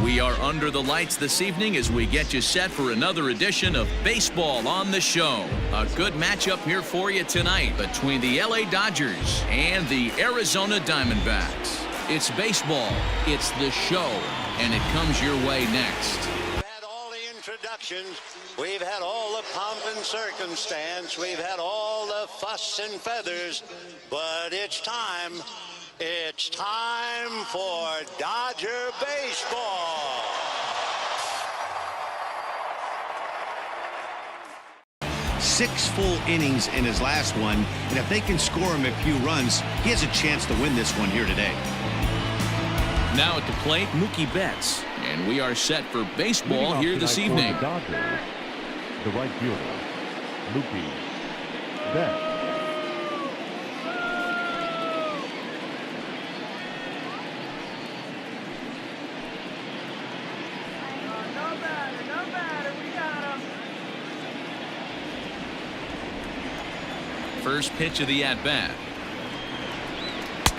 We are under the lights this evening as we get you set for another edition of Baseball on the Show. A good matchup here for you tonight between the LA Dodgers and the Arizona Diamondbacks. It's baseball, it's the show, and it comes your way next. We've had all the introductions, we've had all the pomp and circumstance, we've had all the fuss and feathers, but it's time for Dodger baseball. Six full innings in his last one, and if they can score him a few runs, he has a chance to win this one here today. Now at the plate, Mookie Betts, and we are set for baseball here this evening. The Dodgers, the right fielder, Mookie Betts. First pitch of the at-bat.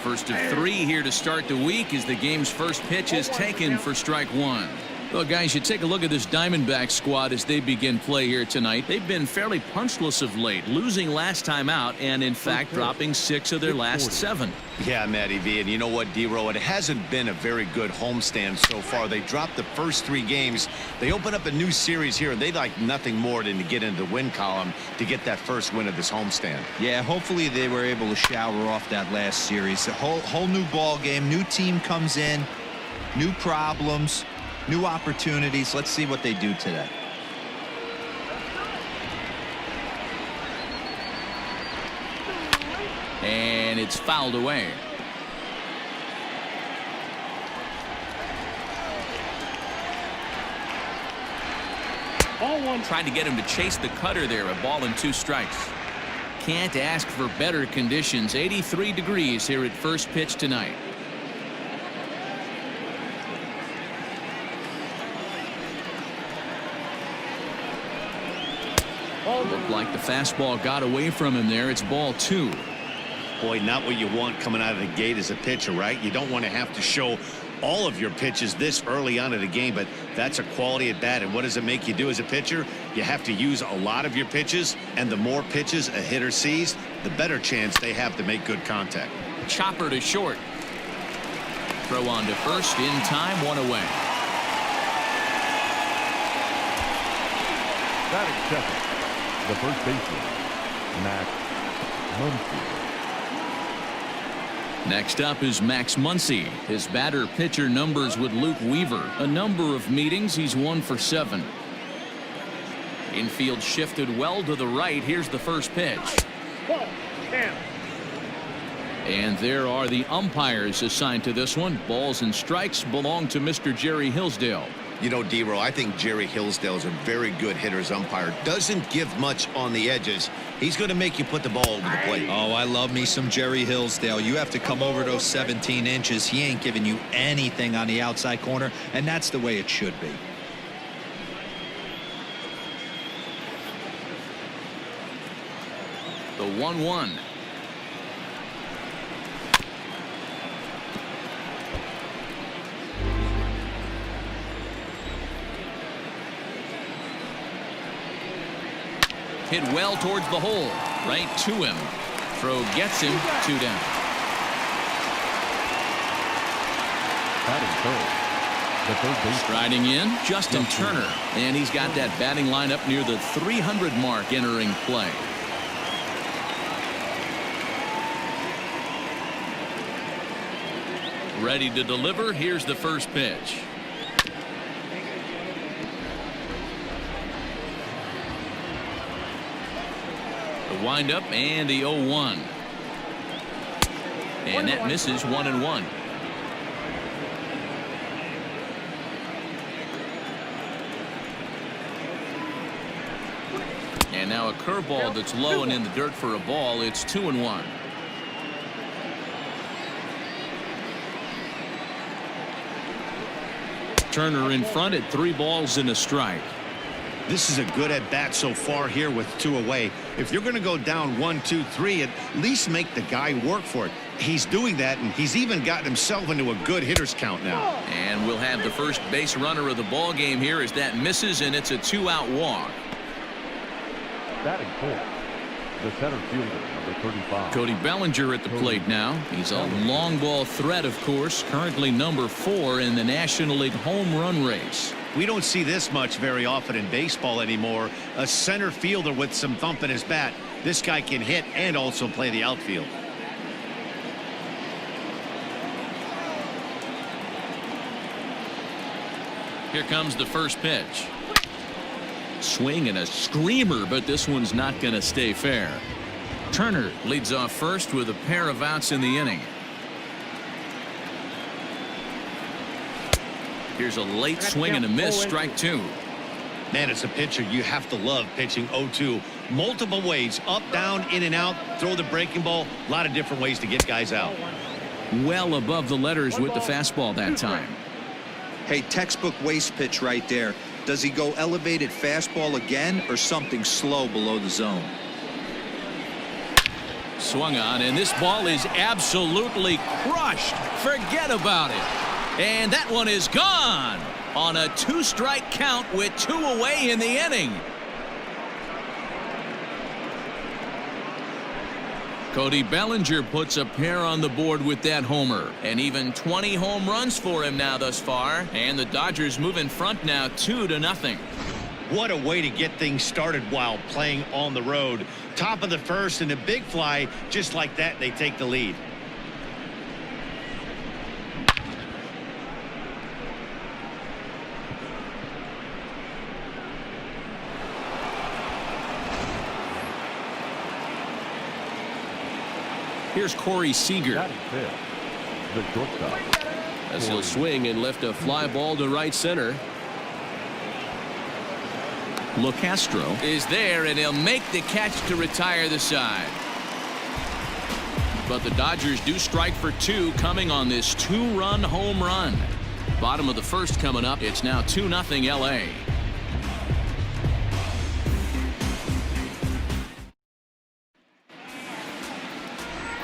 First of three here to start the week as the game's first pitch is taken for strike one. Well, guys, you take a look at this Diamondbacks squad as they begin play here tonight. They've been fairly punchless of late, losing last time out and, in fact, dropping 6 of their last 7. Yeah, Matty V, and you know what, D-Row, it hasn't been a very good homestand so far. They dropped the first 3 games. They open up a new series here, and they'd like nothing more than to get into the win column to get that first win of this homestand. Yeah, hopefully they were able to shower off that last series. A whole new ball game, new team comes in, new problems, new opportunities. Let's see what they do today. And it's fouled away. Trying to get him to chase the cutter there. A ball and 2 strikes. Can't ask for better conditions. 83 degrees here at first pitch tonight. Looked like the fastball got away from him there. It's ball 2. Boy, not what you want coming out of the gate as a pitcher, right? You don't want to have to show all of your pitches this early on in the game, but that's a quality at bat. And what does it make you do as a pitcher? You have to use a lot of your pitches, and the more pitches a hitter sees, the better chance they have to make good contact. Chopper to short. Throw on to first in time, 1 away. Batting second, the first baseman, Max Muncy. Next up is Max Muncy. His batter-pitcher numbers with Luke Weaver. A number of meetings, he's 1 for 7. Infield shifted well to the right. Here's the first pitch. And there are the umpires assigned to this one. Balls and strikes belong to Mr. Jerry Hillsdale. You know, D-Row, I think Jerry Hillsdale is a very good hitter's umpire. Doesn't give much on the edges. He's going to make you put the ball over the plate. Oh, I love me some Jerry Hillsdale. You have to come over those 17 inches. He ain't giving you anything on the outside corner, and that's the way it should be. The 1-1. Hit well towards the hole. Right to him. Throw gets him. 2 down. Batting third, the third baseman. Striding in, Justin Turner. And he's got that batting lineup near the 300 mark entering play. Ready to deliver. Here's the first pitch. The windup and the 0-1. And that misses 1-1. And now a curveball that's low and in the dirt for a ball. It's 2-1. Turner in front at 3 balls and a strike. This is a good at bat so far here with 2 away. If you're going to go down 1, 2, 3, at least make the guy work for it. he's doing that, and he's even gotten himself into a good hitter's count now. And we'll have the first base runner of the ball game here as that misses, and it's a 2-out walk. Batting fourth, the center fielder, number 35. Cody Bellinger at the plate now. He's a long ball threat, of course, currently number 4 in the National League home run race. We don't see this much very often in baseball anymore. A center fielder with some thump in his bat. This guy can hit and also play the outfield. Here comes the first pitch. Swing and a screamer, but this one's not going to stay fair. Turner leads off first with a pair of outs in the inning. Here's a late swing and a miss, strike 2. Man, as a pitcher, you have to love pitching 0-2. Multiple ways, up, down, in and out, throw the breaking ball. A lot of different ways to get guys out. Well above the letters with the fastball that time. Hey, textbook waste pitch right there. Does he go elevated fastball again or something slow below the zone? Swung on, and this ball is absolutely crushed. Forget about it. And that one is gone on a 2-strike count with 2 away in the inning. Cody Bellinger puts a pair on the board with that homer, and even 20 home runs for him now thus far, and the Dodgers move in front now 2-0. What a way to get things started while playing on the road. Top of the first and a big fly. Just like that, they take the lead. Here's Corey Seager. Batting fifth, the shortstop. As he'll swing and lift a fly ball to right center. LeCastro is there, and he'll make the catch to retire the side. But the Dodgers do strike for 2 coming on this 2-run home run. Bottom of the first coming up. It's now 2-0 LA.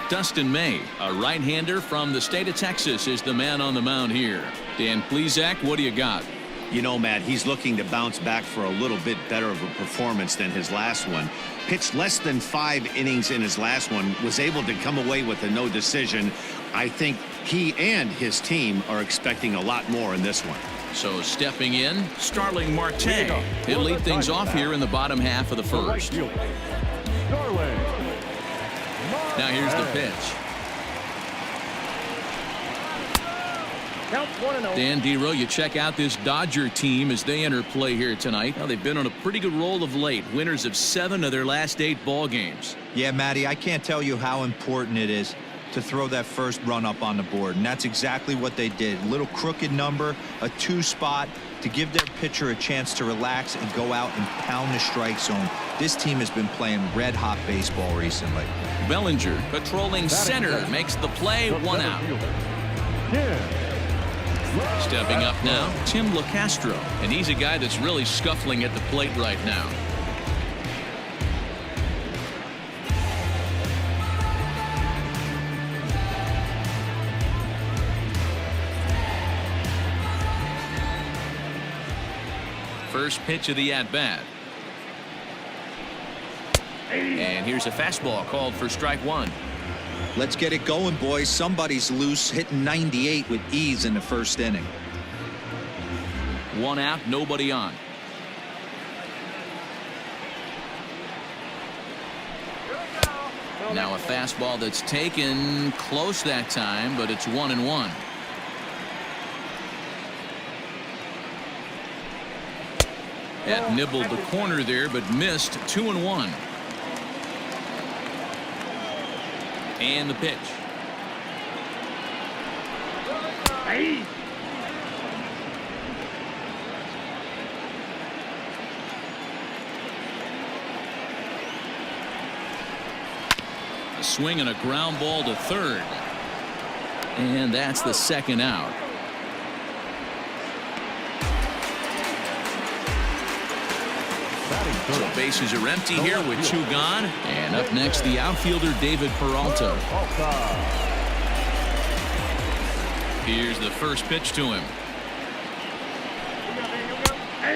Dustin May, a right-hander from the state of Texas, is the man on the mound here. Dan Plesac, what do you got? You know, Matt, he's looking to bounce back for a little bit better of a performance than his last one. Pitched less than 5 innings in his last one, was able to come away with a no decision. I think he and his team are expecting a lot more in this one. So stepping in, Starling Marte. He'll lead things off here in the bottom half of the first. Now here's the pitch. Dan Dero, you check out this Dodger team as they enter play here tonight. Now, they've been on a pretty good roll of late. Winners of 7 of their last 8 ball games. Yeah, Matty, I can't tell you how important it is to throw that first run up on the board, and that's exactly what they did. A little crooked number, a 2 spot to give their pitcher a chance to relax and go out and pound the strike zone. This team has been playing red-hot baseball recently. Bellinger patrolling center makes the play, 1 out. Stepping up now, Tim LeCastro, and he's a guy that's really scuffling at the plate right now. First pitch of the at-bat. And here's a fastball called for strike 1. Let's get it going, boys. Somebody's loose, hitting 98 with ease in the first inning. 1 out, nobody on. Now a fastball that's taken close that time, but it's 1-1. That nibbled the corner there, but missed. 2-1. And the pitch. A swing and a ground ball to third. And that's the 2nd out. So bases are empty here with 2 gone. And up next, the outfielder David Peralta. Here's the first pitch to him.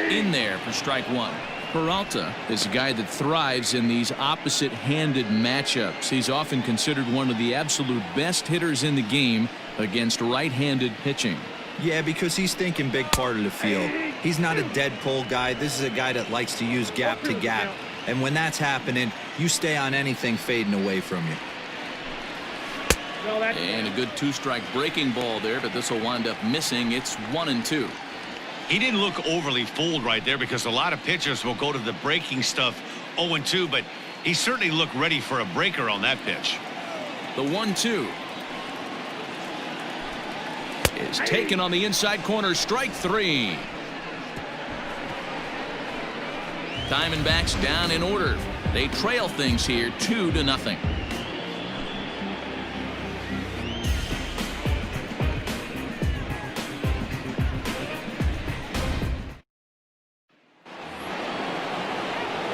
In there for strike one. Peralta is a guy that thrives in these opposite-handed matchups. He's often considered one of the absolute best hitters in the game against right-handed pitching. Yeah, because he's thinking big part of the field. He's not a dead pull guy. This is a guy that likes to use gap to gap. And when that's happening, you stay on anything fading away from you. And a good two-strike breaking ball there, but this will wind up missing. It's 1-2. He didn't look overly fooled right there because a lot of pitchers will go to the breaking stuff 0-2, but he certainly looked ready for a breaker on that pitch. The 1-2 is taken on the inside corner. Strike three. Diamondbacks down in order. They trail things here 2-0.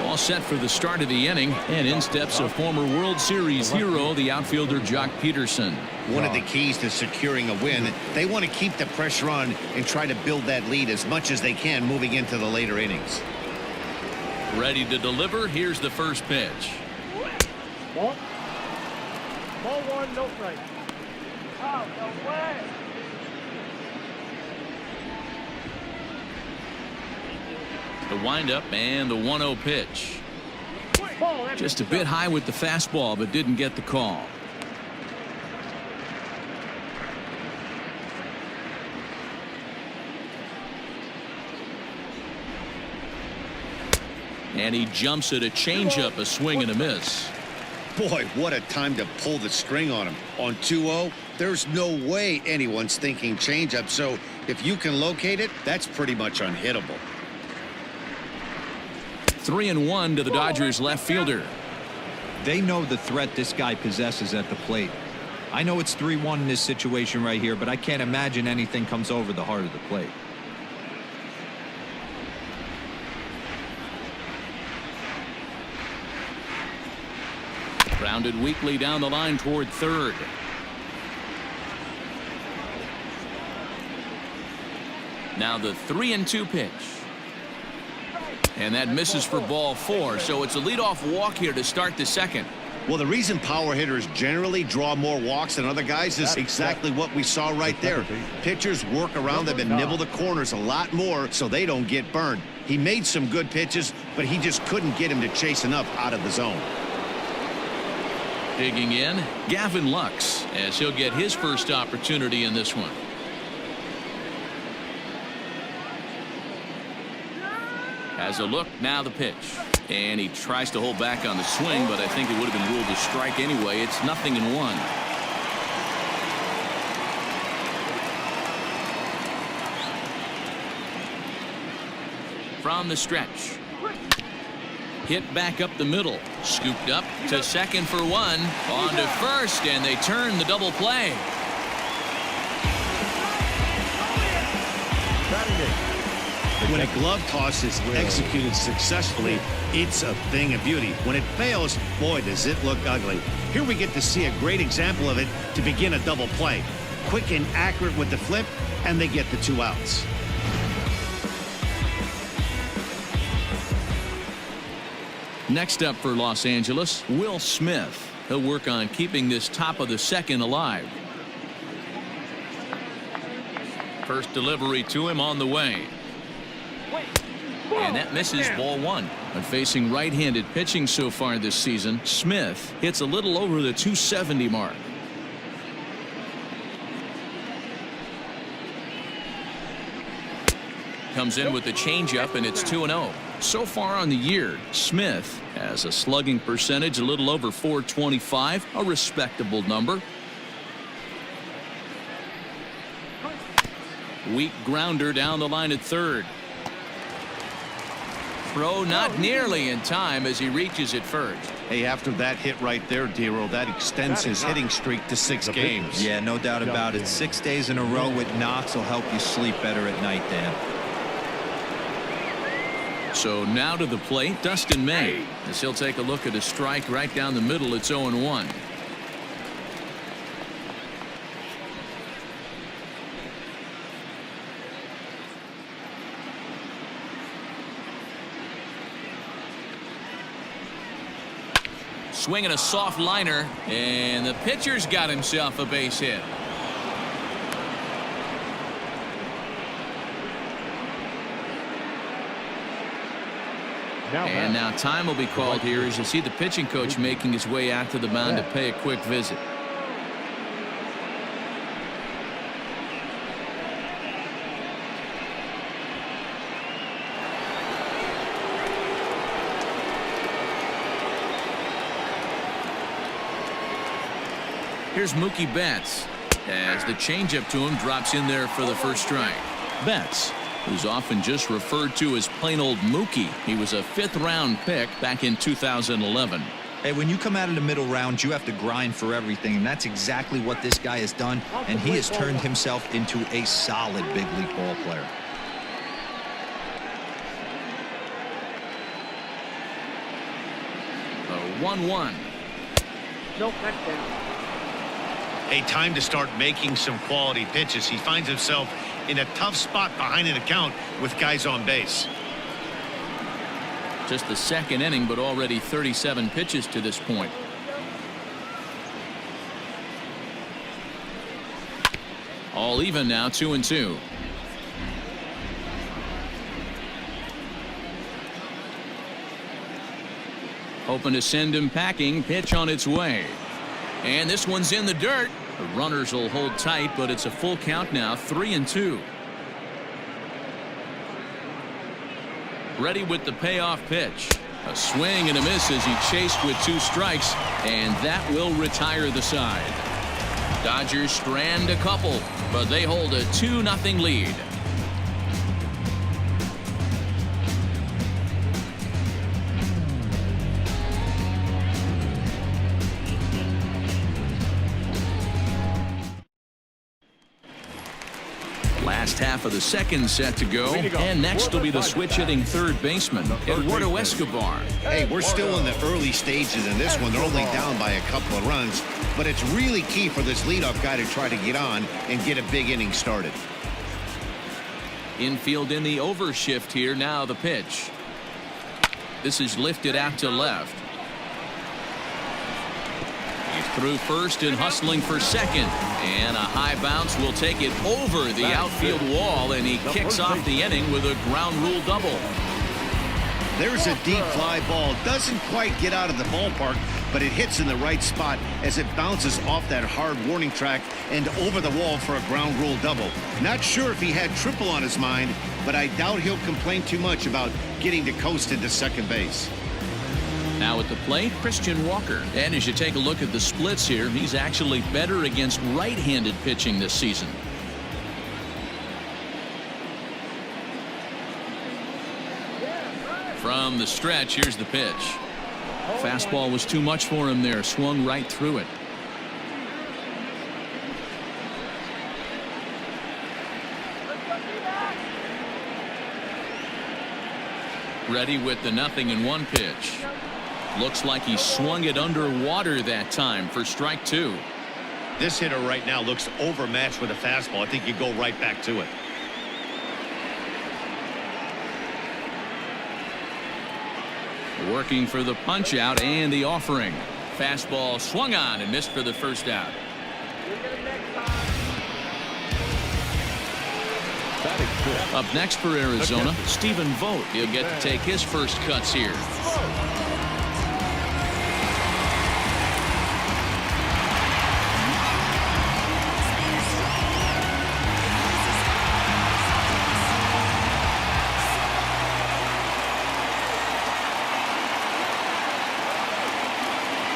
All set for the start of the inning, and in steps a former World Series hero, the outfielder Jock Peterson. One of the keys to securing a win, they want to keep the pressure on and try to build that lead as much as they can moving into the later innings. Ready to deliver. Here's the first pitch. Ball one, no strike. Oh, no way. The windup and the 1-0 pitch. Just a bit high with the fastball, but didn't get the call. And he jumps at a changeup, a swing and a miss. Boy, what a time to pull the string on him. On 2-0, there's no way anyone's thinking changeup, so if you can locate it, that's pretty much unhittable. 3-1 to the Dodgers left fielder. They know the threat this guy possesses at the plate. I know it's 3-1 in this situation right here, but I can't imagine anything comes over the heart of the plate. Grounded weakly down the line toward third. Now the 3-2 pitch. And that misses for ball four, so it's a leadoff walk here to start the second. Well, the reason power hitters generally draw more walks than other guys is exactly what we saw right there. Pitchers work around them and nibble the corners a lot more so they don't get burned. He made some good pitches, but he just couldn't get him to chase enough out of the zone. Digging in, Gavin Lux, as he'll get his first opportunity in this one. Has a look, now the pitch. And he tries to hold back on the swing, but I think it would have been ruled a strike anyway. It's 0-1. From the stretch. Hit back up the middle. Scooped up to second for one. On to first, and they turn the double play. When a glove toss is executed successfully, it's a thing of beauty. When it fails, boy, does it look ugly. Here we get to see a great example of it to begin a double play. Quick and accurate with the flip, and they get the 2 outs. Next up for Los Angeles, Will Smith. He'll work on keeping this top of the second alive. First delivery to him on the way. And that misses ball one. But facing right-handed pitching so far this season, Smith hits a little over the 270 mark. Comes in with the changeup, and it's 2-0. So far on the year, Smith has a slugging percentage a little over .425, a respectable number. Weak grounder down the line at third. Throw not nearly in time as he reaches it first. Hey, after that hit right there, Dero, that extends his hitting streak to 6 games. Yeah, no doubt about it. 6 days in a row with knocks will help you sleep better at night, Dan. So now to the plate, Dustin May, as he'll take a look at a strike right down the middle. It's 0-1. swinging a soft liner, and the pitcher's got himself a base hit. And now time will be called here as you see the pitching coach making his way out to the mound to pay a quick visit. Here's Mookie Betts as the changeup to him drops in there for the first strike. Betts, who's often just referred to as plain old Mookie. He was a 5th-round pick back in 2011. Hey, when you come out of the middle rounds, you have to grind for everything, and that's exactly what this guy has done, and he has turned himself into a solid big league ball player. A 1-1. Nope, that's down. A time to start making some quality pitches. He finds himself in a tough spot behind an account with guys on base. Just the 2nd inning, but already 37 pitches to this point. All even now, 2-2. Hoping to send him packing. Pitch on its way. And this one's in the dirt. The runners will hold tight, but it's a full count now, 3-2. Ready with the payoff pitch. A swing and a miss as he chased with 2 strikes, and that will retire the side. Dodgers strand a couple, but they hold a 2-0 lead. Last half of the 2nd set to go, and next will be the switch-hitting 3rd baseman, Eduardo Escobar. Hey, we're still in the early stages in this one. They're only down by a couple of runs, but it's really key for this leadoff guy to try to get on and get a big inning started. Infield in the overshift here. Now the pitch. This is lifted out to left. He's through first and hustling for second, and a high bounce will take it over the outfield wall, and he kicks off the inning with a ground rule double. There's a deep fly ball. Doesn't quite get out of the ballpark, but it hits in the right spot as it bounces off that hard warning track and over the wall for a ground rule double. Not sure if he had triple on his mind, but I doubt he'll complain too much about getting to coast into second base. Now at the plate, Christian Walker. And as you take a look at the splits here, he's actually better against right-handed pitching this season. From the stretch, here's the pitch. Fastball was too much for him there. Swung right through it. Ready with the 0-1 pitch. Looks like he swung it underwater that time for strike 2. This hitter right now looks overmatched with a fastball. I think you go right back to it. Working for the punch out and the offering. Fastball swung on and missed for the first out. Up next for Arizona, Stephen Vogt. He'll get to take his first cuts here.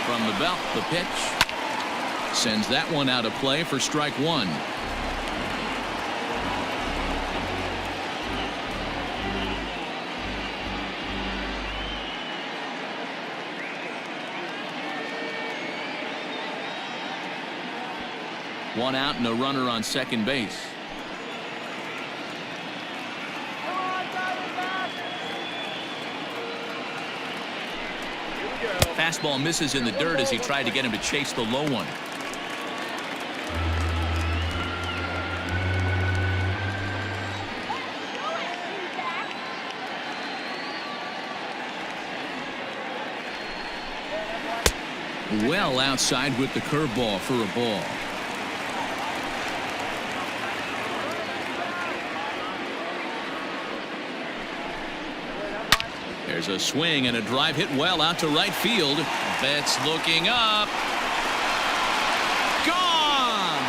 From the belt, the pitch. Sends that one out of play for strike 1. One out and a runner on second base. Fastball misses in the dirt as he tried to get him to chase the low one. Well outside with the curveball for a ball. There's a swing and a drive hit well out to right field. Betts looking up. Gone!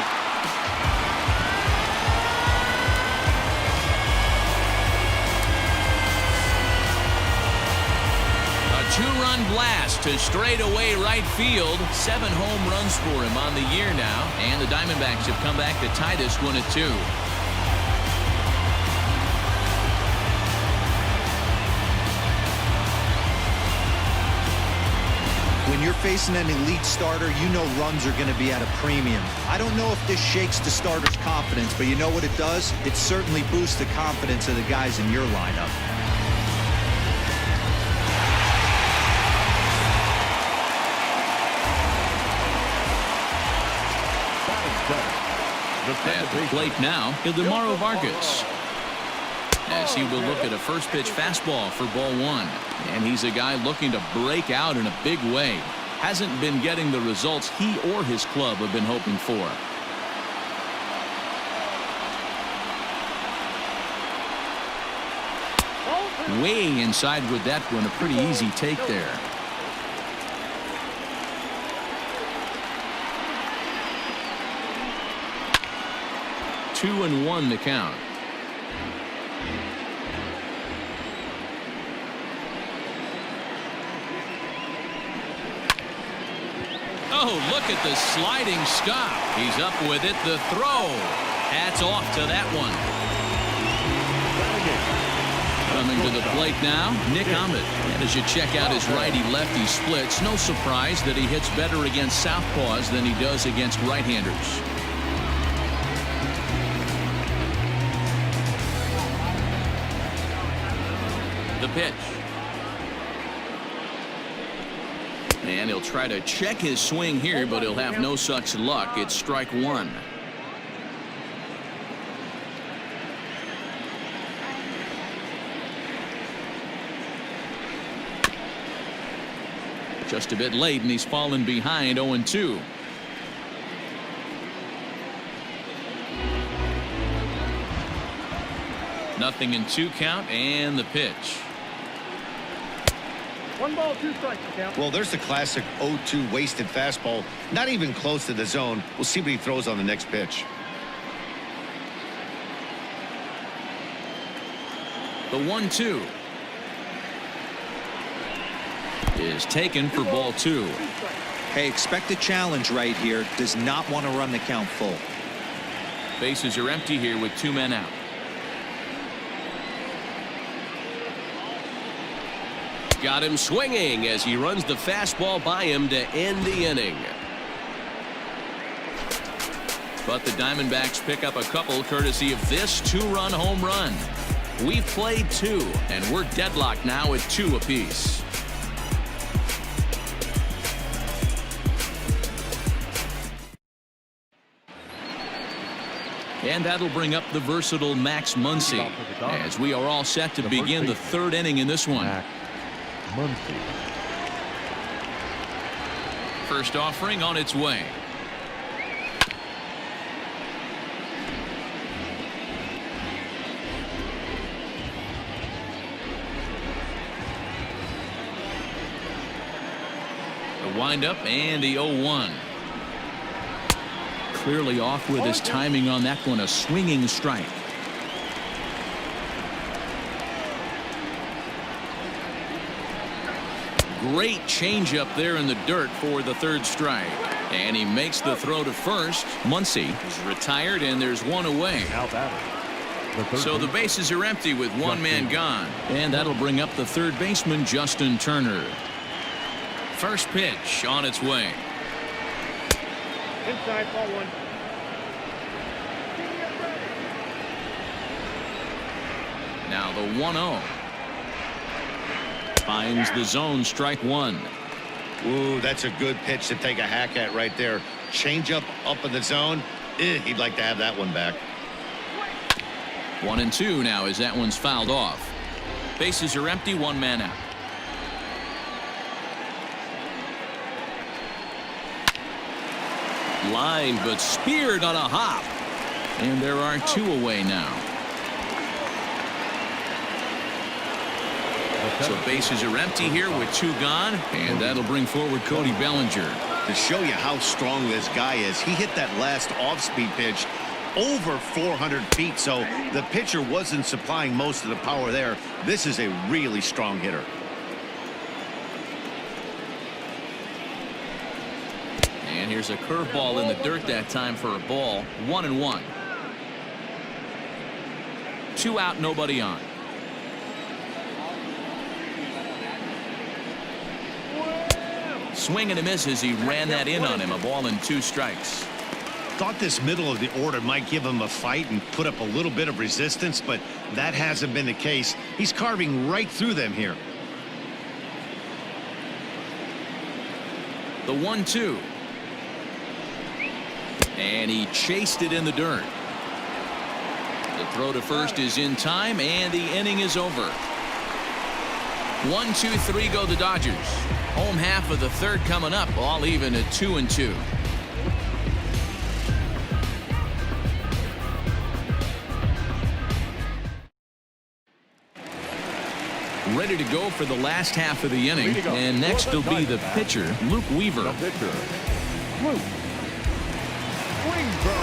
A two-run blast to straightaway right field. 7 home runs for him on the year now. And the Diamondbacks have come back to tie this one at 2. When you're facing an elite starter, you know runs are going to be at a premium. I don't know if this shakes the starter's confidence, but you know what it does? It certainly boosts the confidence of the guys in your lineup. At the plate now, Ildemaro Vargas. As he will look at a first pitch fastball for ball 1. And he's a guy looking to break out in a big way. Hasn't been getting the results he or his club have been hoping for. Way inside with that one. A pretty easy take there. Two and 1 the count. Oh, look at the sliding stop. He's up with it. The throw. Hats off to that one. Coming to the plate now, Nick Ahmed. And as you check out his righty-lefty splits, no surprise that he hits better against southpaws than he does against right-handers. The pitch. And he'll try to check his swing here, but he'll have no such luck. It's strike 1. Just a bit late, and he's fallen behind 0-2. Nothing in 2 count, and the pitch. 1 ball, 2 strikes. Well, there's the classic 0-2 wasted fastball. Not even close to the zone. We'll see what he throws on the next pitch. The 1-2 is taken for ball 2. Hey, expect a challenge right here. Does not want to run the count full. Bases are empty here with 2 men out. Got him swinging as he runs the fastball by him to end the inning. But the Diamondbacks pick up a couple courtesy of this 2-run home run. We've played 2, and we're deadlocked now at 2 apiece. And that'll bring up the versatile Max Muncy as we are all set to begin the 3rd inning in this one. First offering on its way. The windup and the 0-1. Clearly off with his timing on that one. A swinging strike. Great changeup there in the dirt for the 3rd strike. And he makes the throw to first. Muncy is retired, and there's 1 away. So the bases are empty with 1 man gone. And that'll bring up the 3rd baseman, Justin Turner. First pitch on its way. Inside, ball 1. Now the 1-0. Finds the zone, strike 1. Ooh, that's a good pitch to take a hack at right there. Change up in the zone. He'd like to have that one back. 1-2 now as that one's fouled off. Bases are empty, 1 man out. Line, but speared on a hop. And there are 2 away now. So bases are empty here with 2 gone, and that'll bring forward Cody Bellinger. To show you how strong this guy is, he hit that last off-speed pitch over 400 feet, so the pitcher wasn't supplying most of the power there. This is a really strong hitter. And here's a curveball in the dirt that time for a ball. 1-1. 2 out, nobody on. Swing and a miss as he ran that in on him. A ball and 2 strikes. Thought this middle of the order might give him a fight and put up a little bit of resistance, but that hasn't been the case. He's carving right through them here. The 1-2. And he chased it in the dirt. The throw to first is in time, and the inning is over. 1, 2, 3 go the Dodgers. Home half of the third coming up, all even at 2-2. Ready to go for the last half of the inning, and next will be the pitcher, Luke Weaver. The pitcher, Luke Weaver.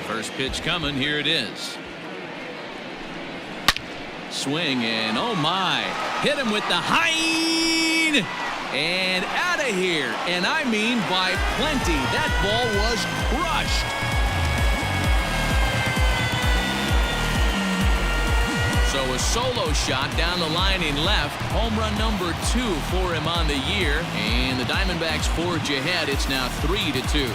First pitch coming, here it is. Swing, and oh my, hit him with the high and out of here, and I mean by plenty. That ball was crushed. So a solo shot down the line in left. Home run number 2 for him on the year, and the Diamondbacks forge ahead. It's now 3-2.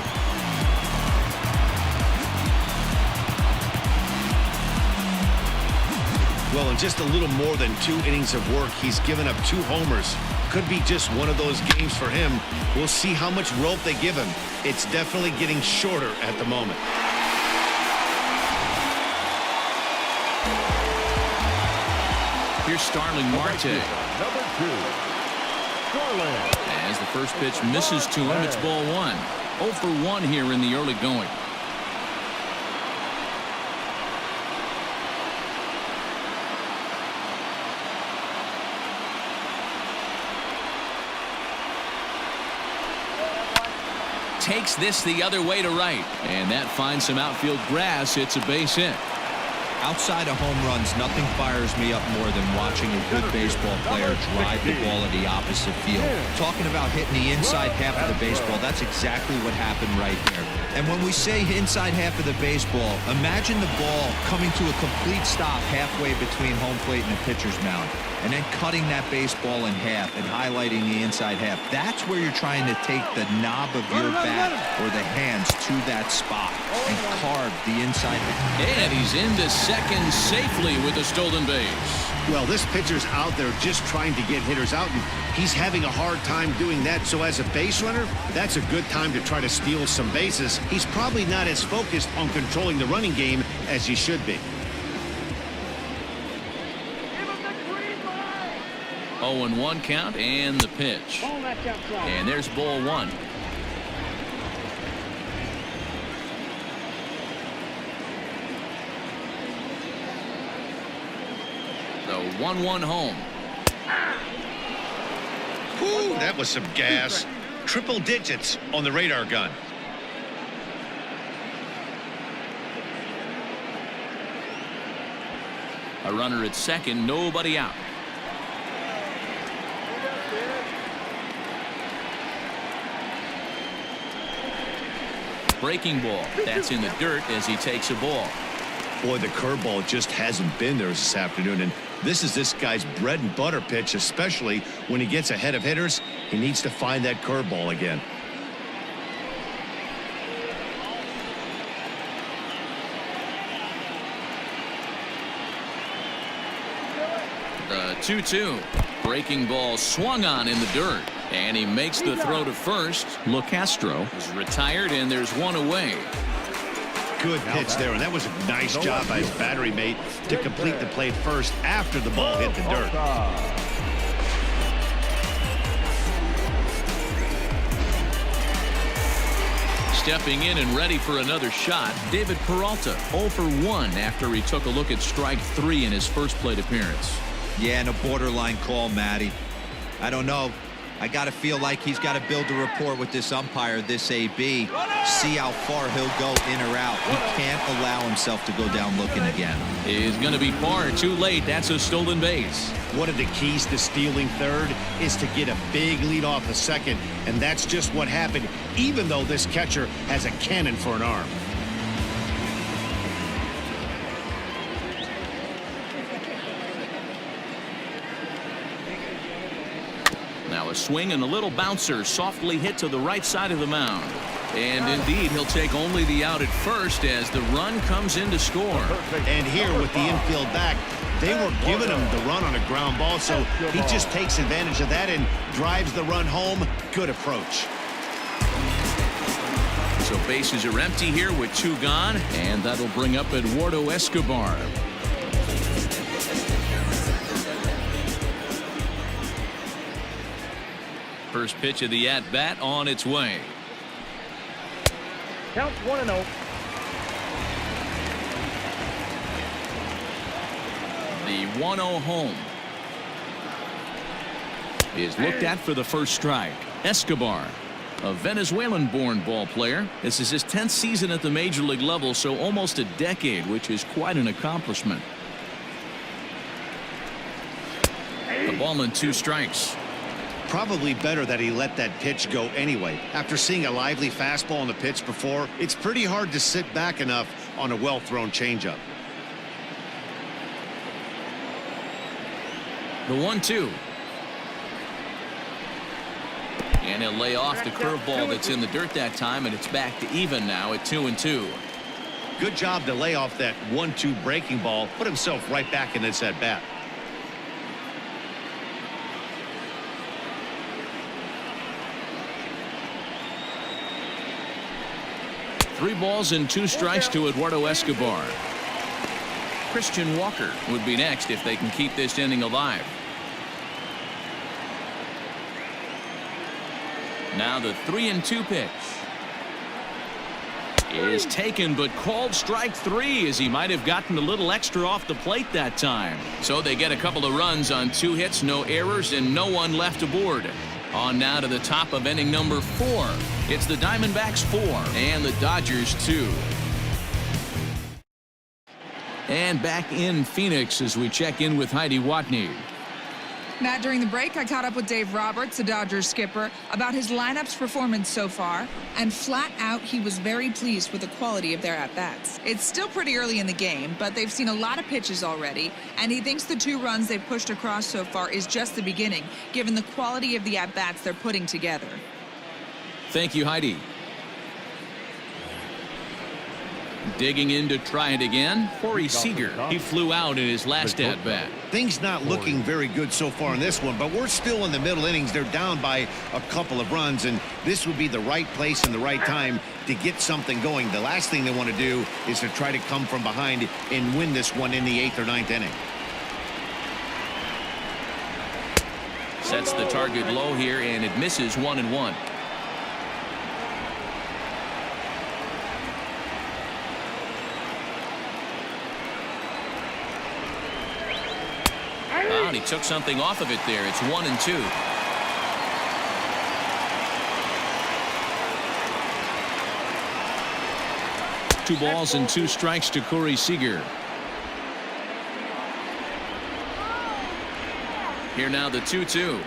Well, in just a little more than 2 innings of work, he's given up 2 homers. Could be just one of those games for him. We'll see how much rope they give him. It's definitely getting shorter at the moment. Here's Starling Marte. Number 2, Starling. As the first pitch misses to him, it's ball 1. 0 for 1 here in the early going. Takes this the other way to right, and that finds some outfield grass. It's a base hit. Outside of home runs, nothing fires me up more than watching a good baseball player drive the ball to the opposite field. Talking about hitting the inside half of the baseball, that's exactly what happened right here. And when we say inside half of the baseball, imagine the ball coming to a complete stop halfway between home plate and the pitcher's mound, and then cutting that baseball in half and highlighting the inside half. That's where you're trying to take the knob of your bat or the hands to that spot and carve the inside half. And he's into second safely with a stolen base. Well, this pitcher's out there just trying to get hitters out, and he's having a hard time doing that. So as a base runner, that's a good time to try to steal some bases. He's probably not as focused on controlling the running game as he should be. 0-1 count, and the pitch. And there's ball 1. The 1-1 home. Whew, that was some gas. Triple digits on the radar gun. A runner at second, nobody out. Breaking ball. That's in the dirt as he takes a ball. Boy, the curveball just hasn't been there this afternoon, and this is this guy's bread and butter pitch, especially when he gets ahead of hitters. He needs to find that curveball again. The 2-2. Breaking ball swung on in the dirt, and he makes the throw to first. LeCastro is retired, and there's 1 away. Good pitch there, and that was a nice job by his battery mate to complete the play first after the ball hit the dirt. Stepping in and ready for another shot, David Peralta, 0 for 1 after he took a look at strike 3 in his first plate appearance. Yeah, and a borderline call, Matty. I don't know. I got to feel like he's got to build a rapport with this umpire, this AB, see how far he'll go in or out. He can't allow himself to go down looking again. Is going to be far too late. That's a stolen base. One of the keys to stealing third is to get a big lead off the second, and that's just what happened, even though this catcher has a cannon for an arm. Now a swing and a little bouncer softly hit to the right side of the mound. And indeed, he'll take only the out at first as the run comes in to score. And here with the infield back, they were giving him the run on a ground ball, so he just takes advantage of that and drives the run home. Good approach. So bases are empty here with 2 gone, and that'll bring up Eduardo Escobar. First pitch of the at-bat on its way. Count 1-0. The 1-0 home is looked at for the first strike. Escobar, a Venezuelan-born ball player. This is his 10th season at the major league level, so almost a decade, which is quite an accomplishment. The ball and 2 strikes. Probably better that he let that pitch go anyway. After seeing a lively fastball on the pitch before, it's pretty hard to sit back enough on a well-thrown changeup. The 1-2. And he'll lay off the curveball that's in the dirt that time, and it's back to even now at 2-2. Good job to lay off that 1-2 breaking ball, put himself right back in this at bat. Three balls and 2 strikes to Eduardo Escobar. Christian Walker would be next if they can keep this inning alive. Now the 3-2 pitch is taken, but called strike 3, as he might have gotten a little extra off the plate that time. So they get a couple of runs on 2 hits, no errors, and no one left aboard. On now to the top of inning number 4. It's the Diamondbacks 4 and the Dodgers 2. And back in Phoenix as we check in with Heidi Watney. Matt, during the break, I caught up with Dave Roberts, the Dodgers skipper, about his lineup's performance so far, and flat out, he was very pleased with the quality of their at-bats. It's still pretty early in the game, but they've seen a lot of pitches already, and he thinks the 2 runs they've pushed across so far is just the beginning, given the quality of the at-bats they're putting together. Thank you, Heidi. Digging in to try it again, Corey Seager. He flew out in his last at-bat. Things not looking very good so far in this one, but we're still in the middle innings. They're down by a couple of runs, and this would be the right place and the right time to get something going. The last thing they want to do is to try to come from behind and win this one in the 8th or 9th inning. Sets the target low here, and it misses 1-1. And he took something off of it there. It's 1-2. Two balls and 2 strikes to Corey Seager. Here now the 2-2.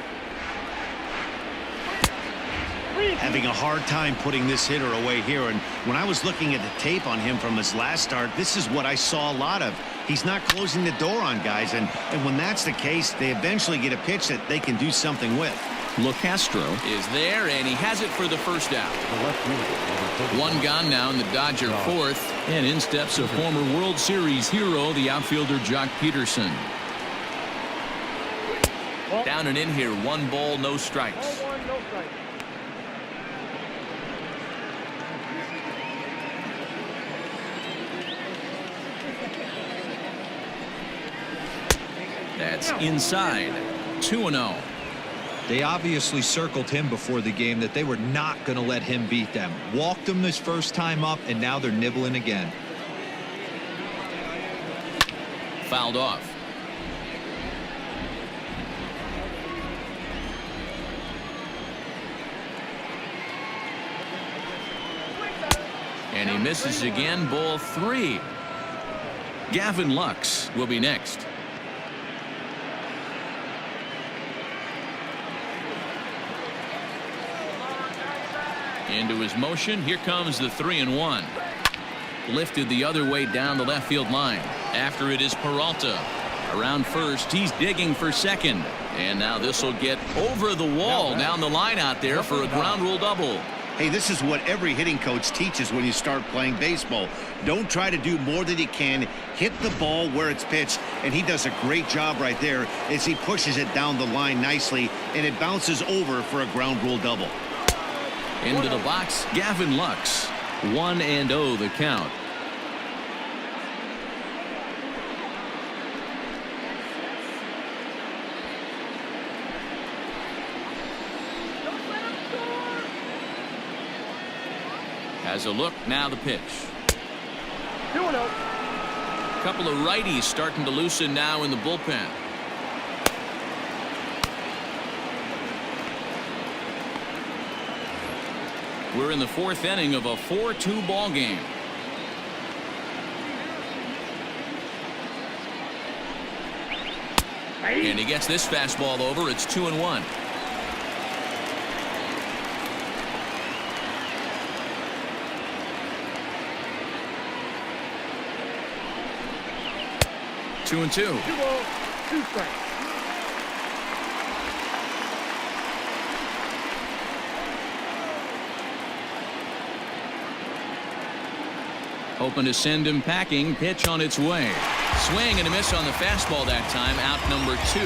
Having a hard time putting this hitter away here, and when I was looking at the tape on him from his last start, this is what I saw a lot of. He's not closing the door on guys, and when that's the case, they eventually get a pitch that they can do something with. LeCastro is there, and he has it for the first out. 1 gone now in the Dodger 4th, and in steps a former World Series hero, the outfielder Jock Peterson. Down and in here, 1 ball, no strikes. That's inside. 2-0. They obviously circled him before the game that they were not going to let him beat them. Walked him this first time up, and now they're nibbling again. Fouled off. And he misses again. Ball 3. Gavin Lux will be next. Into his motion. Here comes the 3-1. Lifted the other way down the left field line. After it is Peralta. Around first, he's digging for second. And now this will get over the wall down the line out there for a ground rule double. Hey, this is what every hitting coach teaches when you start playing baseball. Don't try to do more than you can. Hit the ball where it's pitched, and he does a great job right there as he pushes it down the line nicely, and it bounces over for a ground rule double. Into the box, Gavin Lux. 1-0 the count. Has a look, now the pitch. 2-0. Couple of righties starting to loosen now in the bullpen. We're in the 4th inning of a 4-2 ball game. And he gets this fastball over. It's 2-1. Two and 2. 2 balls, 2 strikes. Hoping to send him packing. Pitch on its way. Swing and a miss on the fastball that time. Out number 2.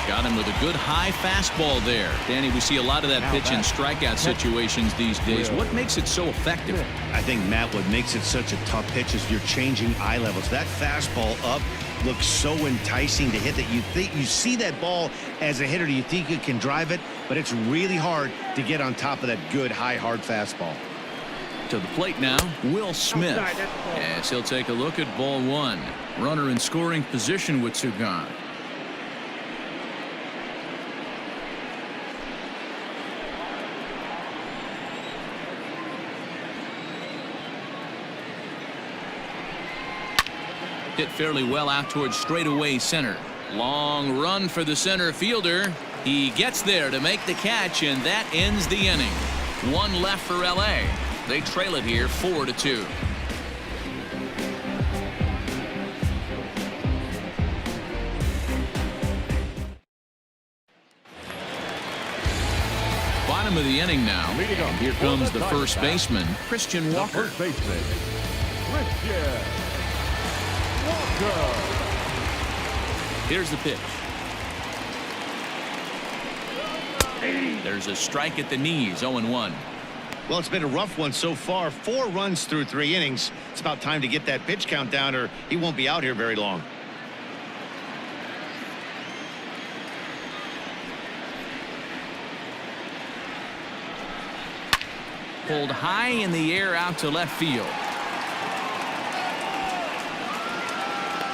Got him with a good high fastball there. Danny, we see a lot of that pitch in strikeout situations these days. What makes it so effective? I think, Matt, what makes it such a tough pitch is you're changing eye levels. That fastball up looks so enticing to hit that you see that ball as a hitter, you think you can drive it, but it's really hard to get on top of that good high hard fastball. To the plate now, Will Smith. As he'll take a look at ball 1. Runner in scoring position with 2 gone. Hit fairly well out towards straightaway center. Long run for the center fielder. He gets there to make the catch, and that ends the inning. 1 left for LA. They trail it here 4-2. Bottom of the inning now. And here comes the first baseman, Christian Walker. First baseman, Christian Walker. Here's the pitch. There's a strike at the knees. 0-1. Well, it's been a rough one so far. 4 runs through 3 innings. It's about time to get that pitch count down, or he won't be out here very long. Pulled high in the air out to left field.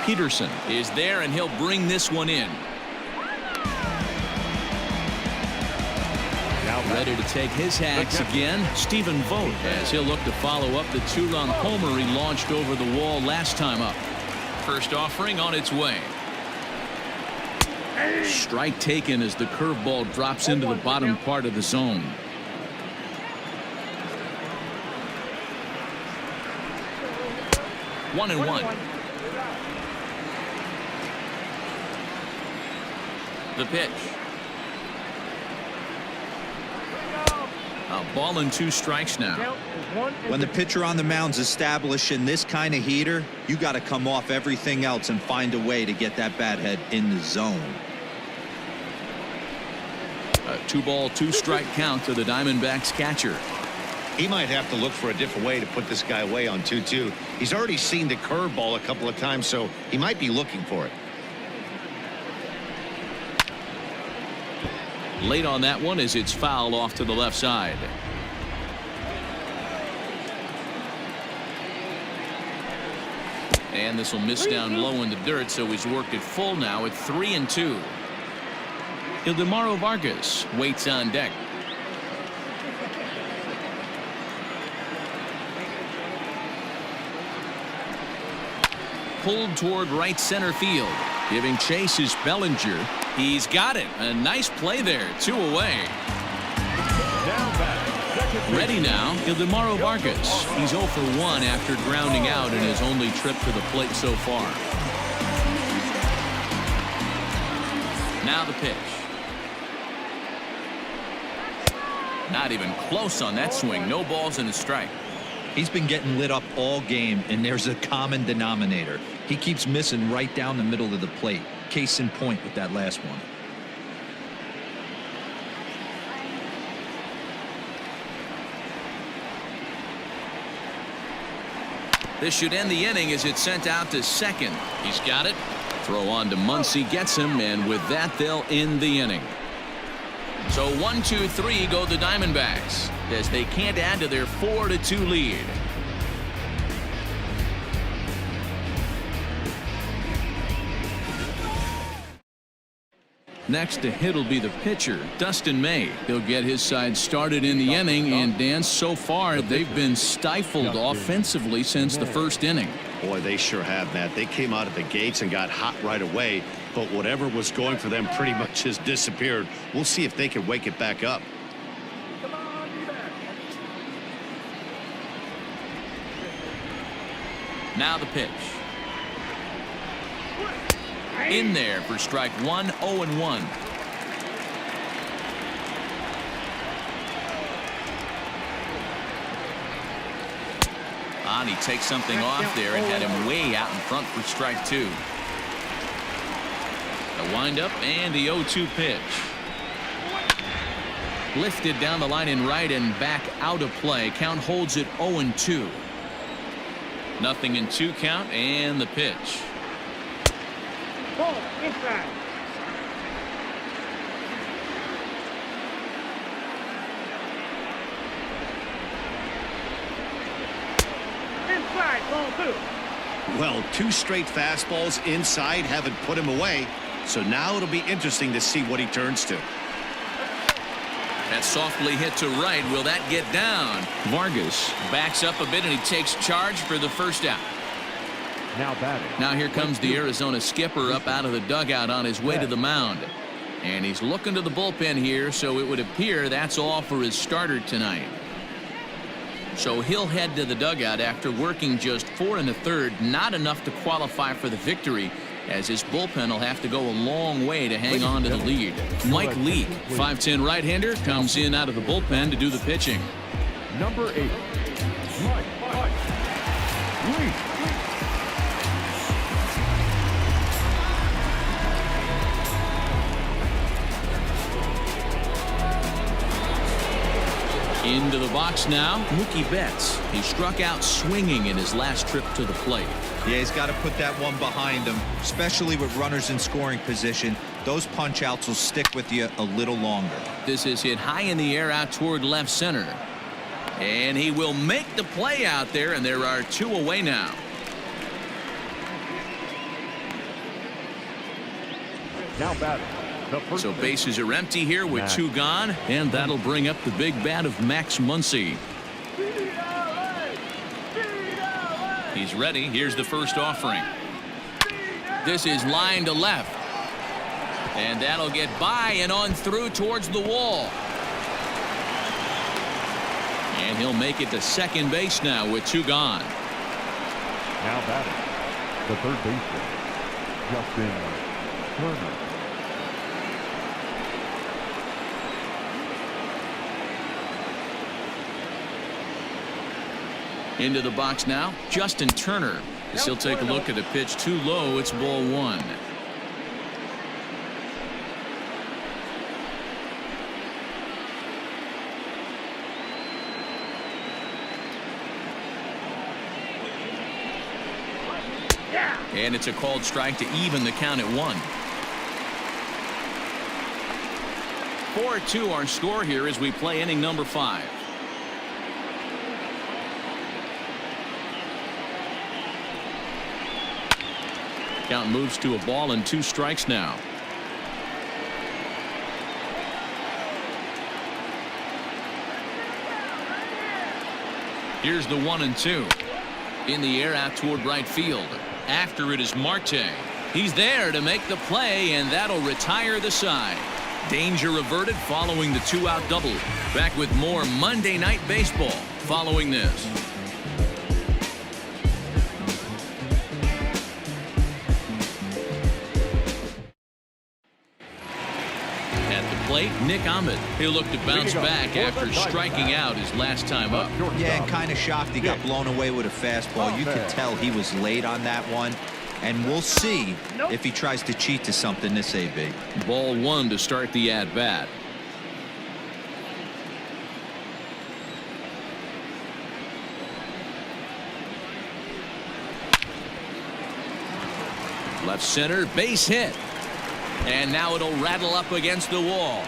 Peterson is there, and he'll bring this one in. Ready to take his hacks again, Stephen Vogt, as he'll look to follow up the 2-run homer he launched over the wall last time up. First offering on its way. Strike taken as the curveball drops into the bottom part of the zone. One and one. The pitch. A ball and 2 strikes now. When the pitcher on the mound's establishing this kind of heater, you got to come off everything else and find a way to get that bat head in the zone. A 2-ball, 2-strike count to the Diamondbacks catcher. He might have to look for a different way to put this guy away on 2-2. He's already seen the curveball a couple of times, so he might be looking for it. Late on that one as it's fouled off to the left side. And this will miss down low in the dirt, so he's worked it full now at 3-2. Ildemaro Vargas waits on deck. Pulled toward right center field. Giving chase is Bellinger. He's got it. A nice play there. 2 away. Ready now, Ildemaro Vargas. He's 0 for 1 after grounding out in his only trip to the plate so far. Now the pitch. Not even close on that swing. No balls and a strike. He's been getting lit up all game, and there's a common denominator. He keeps missing right down the middle of the plate. Case in point with that last one. This should end the inning as it's sent out to second. He's got it. Throw on to Muncy, gets him, and with that they'll end the inning. So 1-2-3 go the Diamondbacks as they can't add to their 4-2 lead. Next to hit will be the pitcher, Dustin May. He'll get his side started in the inning, and Dan, so far they've been stifled offensively since the first inning. Boy, they sure have, Matt. They came out of the gates and got hot right away, but whatever was going for them pretty much has disappeared. We'll see if they can wake it back up. Now the pitch. In there for strike 1, 0-1. He takes something off there and had him way out in front for strike 2. A windup and the 0-2 pitch. Lifted down the line in right and back out of play. Count holds it 0-2. Nothing in 2 count, and the pitch. Ball inside. Inside, ball 2. Well, 2 straight fastballs inside haven't put him away, so now it'll be interesting to see what he turns to. That softly hit to right. Will that get down? Vargas backs up a bit and he takes charge for the first out. Now batting. Now here comes the Arizona skipper up out of the dugout on his way to the mound. And he's looking to the bullpen here, so it would appear that's all for his starter tonight. So he'll head to the dugout after working just 4 1/3, not enough to qualify for the victory, as his bullpen will have to go a long way to hang on to the lead. Mike Leake, 5'10" right-hander, comes in out of the bullpen to do the pitching. Number 8. Mike Leake. Into the box now, Mookie Betts. He struck out swinging in his last trip to the plate. Yeah, he's got to put that one behind him, especially with runners in scoring position. Those punch outs will stick with you a little longer. This is hit high in the air out toward left center. And he will make the play out there, and there are 2 away now. Now batting. So bases are empty here with 2 gone, and that'll bring up the big bat of Max Muncy. He's ready. Here's the first offering. This is line to left. And that'll get by and on through towards the wall. And he'll make it to second base now with 2 gone. Now batting. The third baseman, Dustin Turner. Into the box now, Justin Turner. As he'll take a look at a pitch too low. It's ball 1. And it's a called strike to even the count at 1. 4-2 our score here as we play inning number 5. Count moves to a ball and 2 strikes now. Here's the 1-2. In the air out toward right field. After it is Marte. He's there to make the play, and that'll retire the side. Danger averted following the 2-out double. Back with more Monday Night Baseball following this. Plate, Nick Ahmed. He'll look to bounce back after striking out his last time up. Yeah, and kind of shocked he got blown away with a fastball. You could tell he was late on that one. And we'll see if he tries to cheat to something this AB. Ball 1 to start the at-bat. Left center, base hit. And now it'll rattle up against the wall.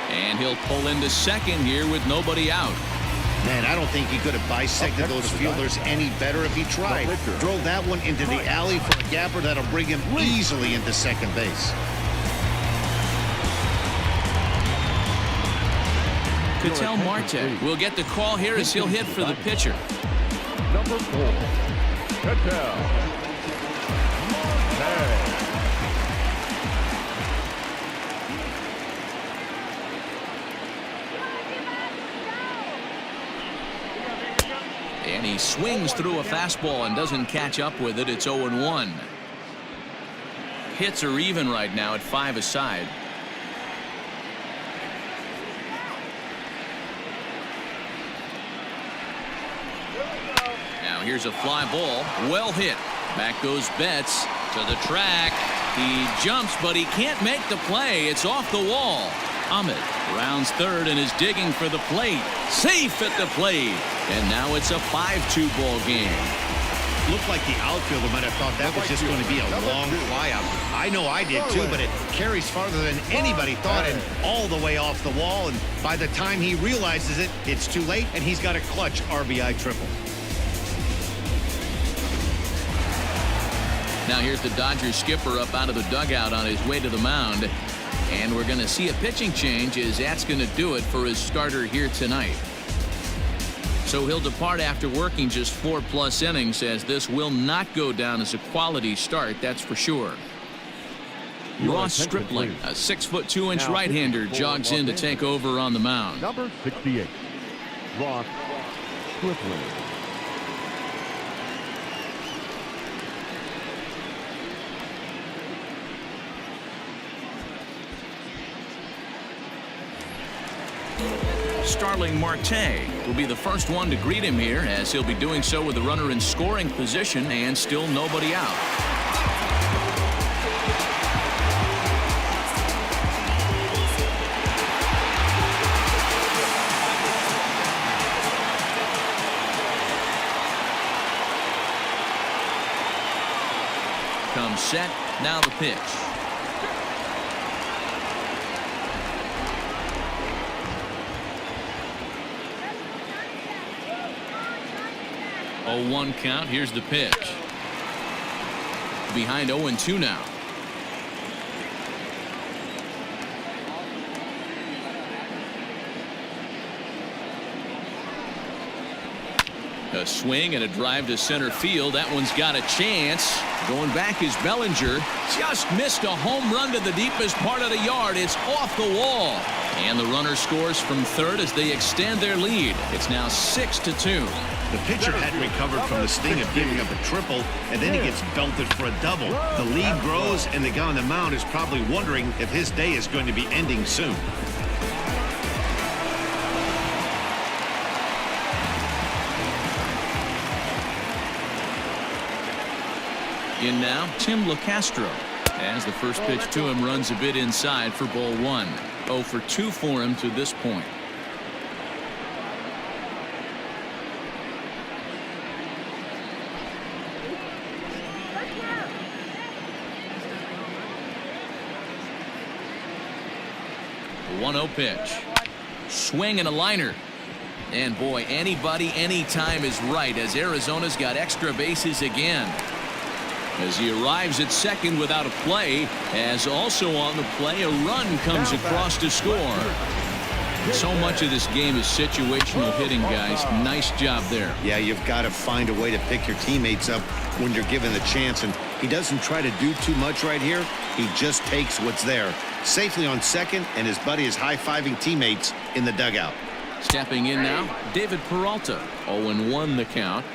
And he'll pull into second here with nobody out. Man, I don't think he could have bisected those fielders any better if he tried. Drove that one into the alley for a gapper that'll bring him easily into second base. Ketel Marte will get the call here as he'll hit for the pitcher. Number 4, Ketel Marte. And he swings through a fastball and doesn't catch up with it. It's 0-1. Hits are even right now at 5 aside. Now here's a fly ball. Well hit. Back goes Betts to the track. He jumps, but he can't make the play. It's off the wall. Ahmed rounds third and is digging for the plate. Safe at the plate. And now it's a 5-2 ball game. Looked like the outfielder might have thought that was just going to be a long flyout. I know I did too, but it carries farther than anybody thought and all the way off the wall. And by the time he realizes it, it's too late and he's got a clutch RBI triple. Now here's the Dodgers skipper up out of the dugout on his way to the mound. And we're going to see a pitching change as that's going to do it for his starter here tonight. So he'll depart after working just 4+ innings, as this will not go down as a quality start, that's for sure. Ross Stripling, a 6'2" right-hander, jogs in to take over on the mound. Number 68, Ross Stripling. Starling Marte will be the first one to greet him here, as he'll be doing so with the runner in scoring position and still nobody out. Comes set, now the pitch. Oh, 1 count. Here's the pitch. Behind 0-2 now. A swing and a drive to center field. That one's got a chance. Going back is Bellinger. Just missed a home run to the deepest part of the yard. It's off the wall. And the runner scores from third as they extend their lead. It's now 6-2. The pitcher hadn't recovered from the sting of giving up a triple, and then he gets belted for a double. The lead grows, and the guy on the mound is probably wondering if his day is going to be ending soon. In now, Tim LeCastro, as the first pitch to him runs a bit inside for ball 1. 0 for 2 for him to this point. 1-0 pitch. Swing and a liner. And boy, anybody, anytime is right, as Arizona's got extra bases again. As he arrives at second without a play, as also on the play, a run comes across to score. So much of this game is situational hitting, guys. Nice job there. Yeah, you've got to find a way to pick your teammates up when you're given the chance, and he doesn't try to do too much right here. He just takes what's there. Safely on second, and his buddy is high-fiving teammates in the dugout. Stepping in now, David Peralta. 0-1 the count.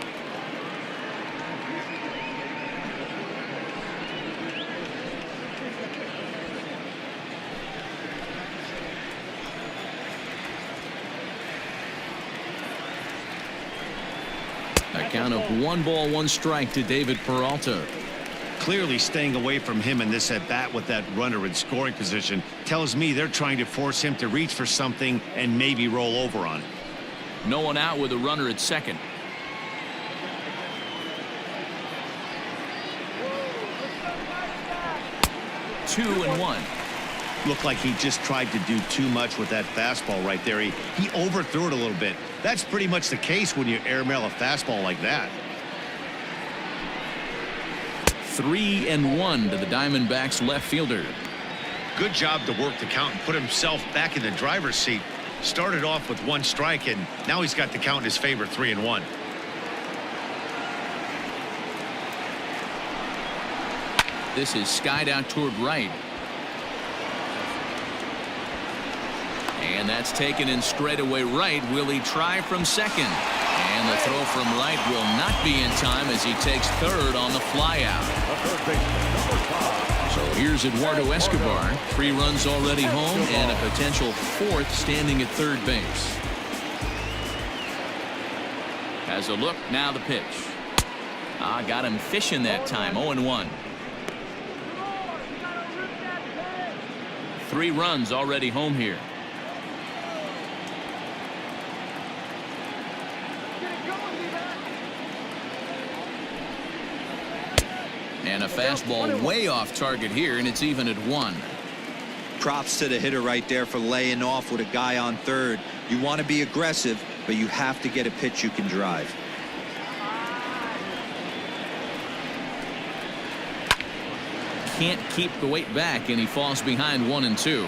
A count of 1 ball, 1 strike to David Peralta. Clearly staying away from him in this at-bat with that runner in scoring position tells me they're trying to force him to reach for something and maybe roll over on it. No one out with a runner at second. Two and 1. Looked like he just tried to do too much with that fastball right there. He overthrew it a little bit. That's pretty much the case when you airmail a fastball like that. 3-1 to the Diamondbacks left fielder. Good job to work the count and put himself back in the driver's seat. Started off with 1 strike, and now he's got the count in his favor, 3-1. This is skied out toward right. And that's taken in straightaway right. Will he try from second? And the throw from right will not be in time as he takes third on the flyout. So here's Eduardo Escobar. 3 runs already home and a potential 4th standing at third base. Has a look, now the pitch. Got him fishing that time. 0-1. 3 runs already home here. And a fastball way off target here, and it's even at 1. Props to the hitter right there for laying off with a guy on third. You want to be aggressive, but you have to get a pitch you can drive. Can't keep the weight back, and he falls behind 1 and 2.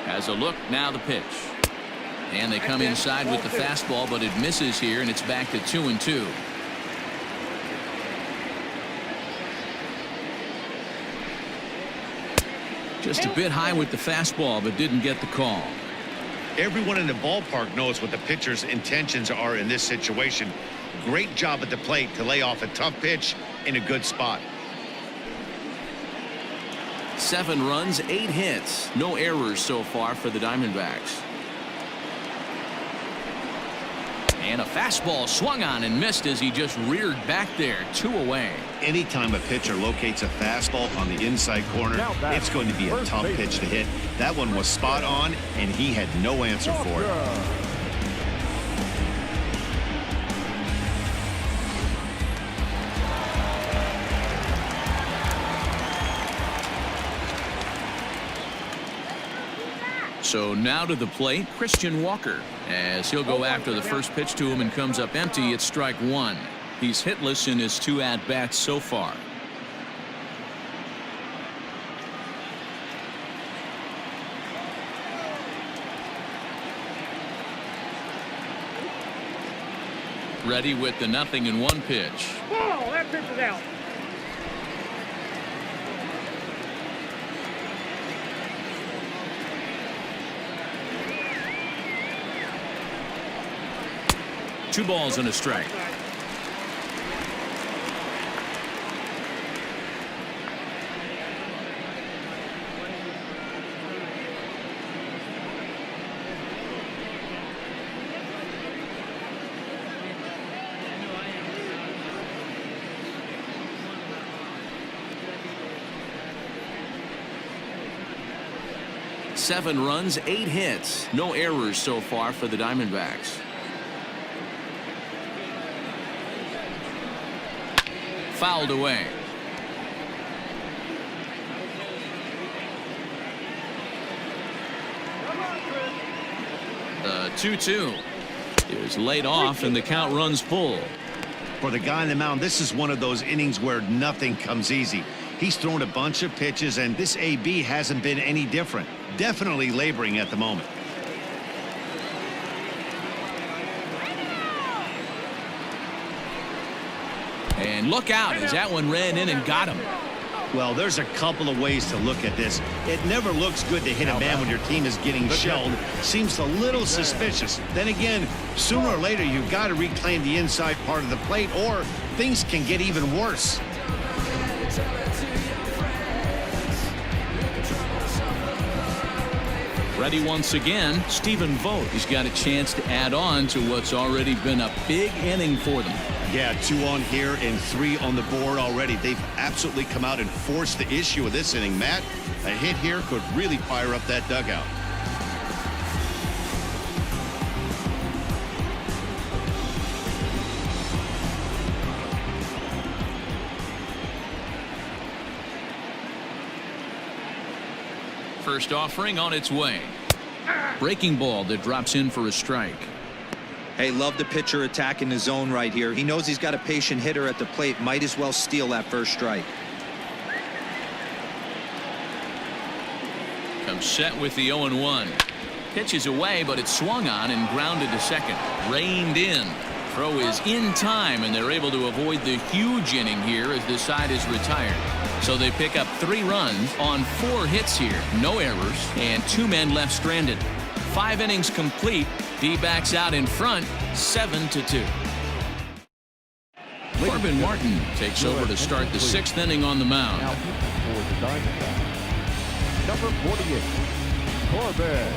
Has a look, now the pitch. And they come inside with the fastball, but it misses here, and it's back to 2 and 2. Just a bit high with the fastball, but didn't get the call. Everyone in the ballpark knows what the pitcher's intentions are in this situation. Great job at the plate to lay off a tough pitch in a good spot. 7 runs, 8 hits. No errors so far for the Diamondbacks. And a fastball swung on and missed as he just reared back there. 2 away. Anytime a pitcher locates a fastball on the inside corner, it's going to be a tough pitch to hit. That one was spot on, and he had no answer for it. So now to the plate, Christian Walker, as he'll go after the first pitch to him and comes up empty. It's strike 1. He's hitless in his 2 at-bats so far. Ready with the 0-1 pitch. Ball, that pitch is out. Two balls and a strike. Seven runs, 8 hits. No errors so far for the Diamondbacks. Fouled away. The 2-2 is laid off, and the count runs full. For the guy on the mound, this is one of those innings where nothing comes easy. He's thrown a bunch of pitches, and this AB hasn't been any different. Definitely laboring at the moment. And look out as that one ran in and got him. Well, there's a couple of ways to look at this. It never looks good to hit a man when your team is getting shelled. Seems a little suspicious. Then again, sooner or later, you've got to reclaim the inside part of the plate, or things can get even worse. Ready once again, Stephen Vogt. He's got a chance to add on to what's already been a big inning for them. Yeah, 2 on here and 3 on the board already. They've absolutely come out and forced the issue of this inning, Matt. A hit here could really fire up that dugout. First offering on its way. Breaking ball that drops in for a strike. Hey, love the pitcher attacking the zone right here. He knows he's got a patient hitter at the plate. Might as well steal that first strike. Comes set with the 0-1. Pitches away, but it's swung on and grounded to second. Reined in. Throw is in time, and they're able to avoid the huge inning here as the side is retired. So they pick up 3 runs on 4 hits here. No errors, and 2 men left stranded. 5 innings complete. D-backs out in front, 7-2. Corbin Martin takes over to start the 6th inning on the mound. Now for the Diamondbacks, number 48, Corbin.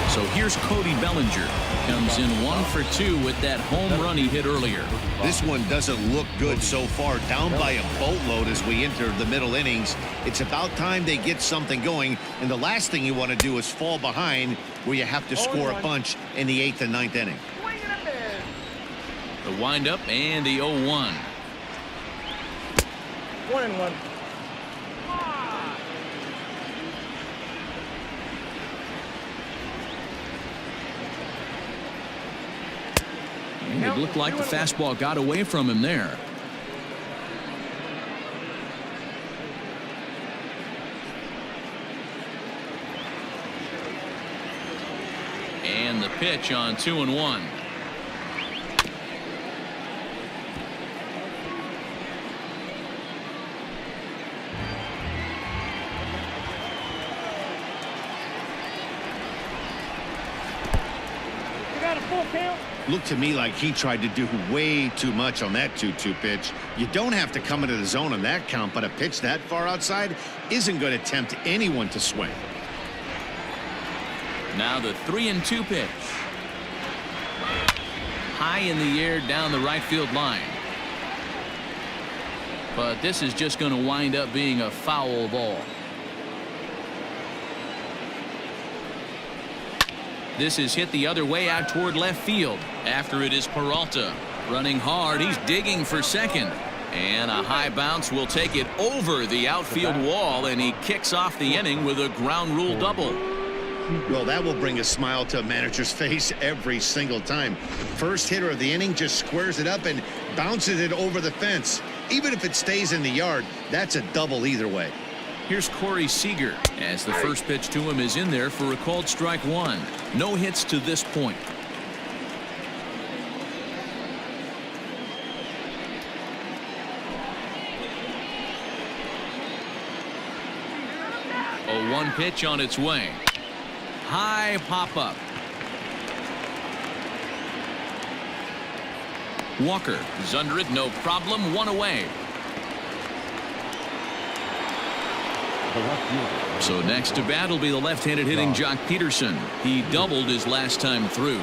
So here's Cody Bellinger. Comes in 1 for 2 with that home run he hit earlier. This one doesn't look good so far. Down by a boatload as we enter the middle innings. It's about time they get something going, and the last thing you want to do is fall behind where you have to score a bunch in the 8th and 9th inning. The windup and the 0-1. 1-1. And it looked like the fastball got away from him there. And the pitch on 2-1. You got a full count? Looked to me like he tried to do way too much on that 2-2 pitch. You don't have to come into the zone on that count, but a pitch that far outside isn't going to tempt anyone to swing. Now the 3-2 pitch. High in the air down the right field line. But this is just going to wind up being a foul ball. This is hit the other way out toward left field. After it is Peralta. Running hard. He's digging for second. And a high bounce will take it over the outfield wall, and he kicks off the inning with a ground rule double. Well, that will bring a smile to a manager's face every single time. First hitter of the inning just squares it up and bounces it over the fence. Even if it stays in the yard, that's a double either way. Here's Corey Seager as the first pitch to him is in there for a called strike 1. No hits to this point. A 1 pitch on its way. High pop up. Walker is under it, no problem. 1 away. So next to bat will be the left-handed hitting Jock Peterson. He doubled his last time through.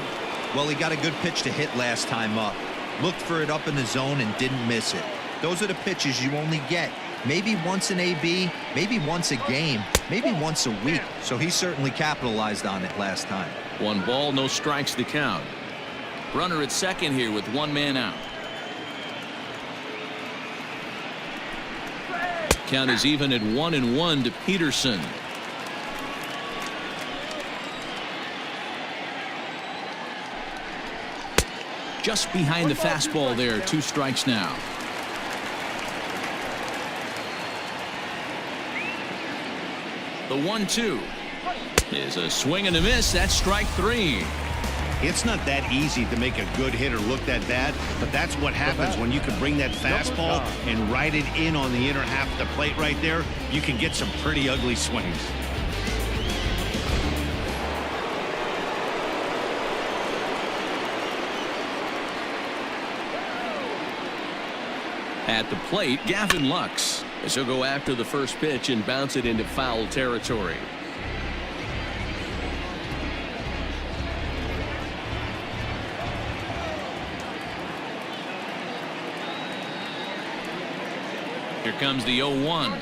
Well, he got a good pitch to hit last time up. Looked for it up in the zone and didn't miss it. Those are the pitches you only get maybe once in AB, maybe once a game, maybe once a week. So he certainly capitalized on it last time. 1 ball, no strikes to count. Runner at second here with 1 man out. count is even at 1-1 to Peterson. Just behind the fastball there. 2 strikes now. The 1-2 is a swing and a miss. That's strike 3. It's not that easy to make a good hitter look that bad, but that's what happens when you can bring that fastball and ride it in on the inner half of the plate right there. You can get some pretty ugly swings. At the plate, Gavin Lux, as he'll go after the first pitch and bounce it into foul territory. Here comes the 0-1.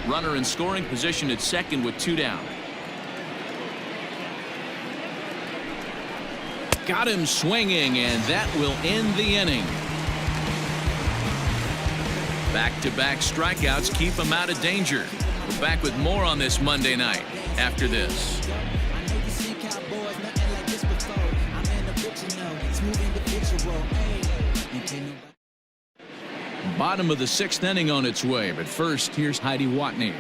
Runner in scoring position at second with 2 down. Got him swinging, and that will end the inning. Back-to-back strikeouts keep him out of danger. We're back with more on this Monday night after this. Bottom of the 6th inning on its way, but first, here's Heidi Watney.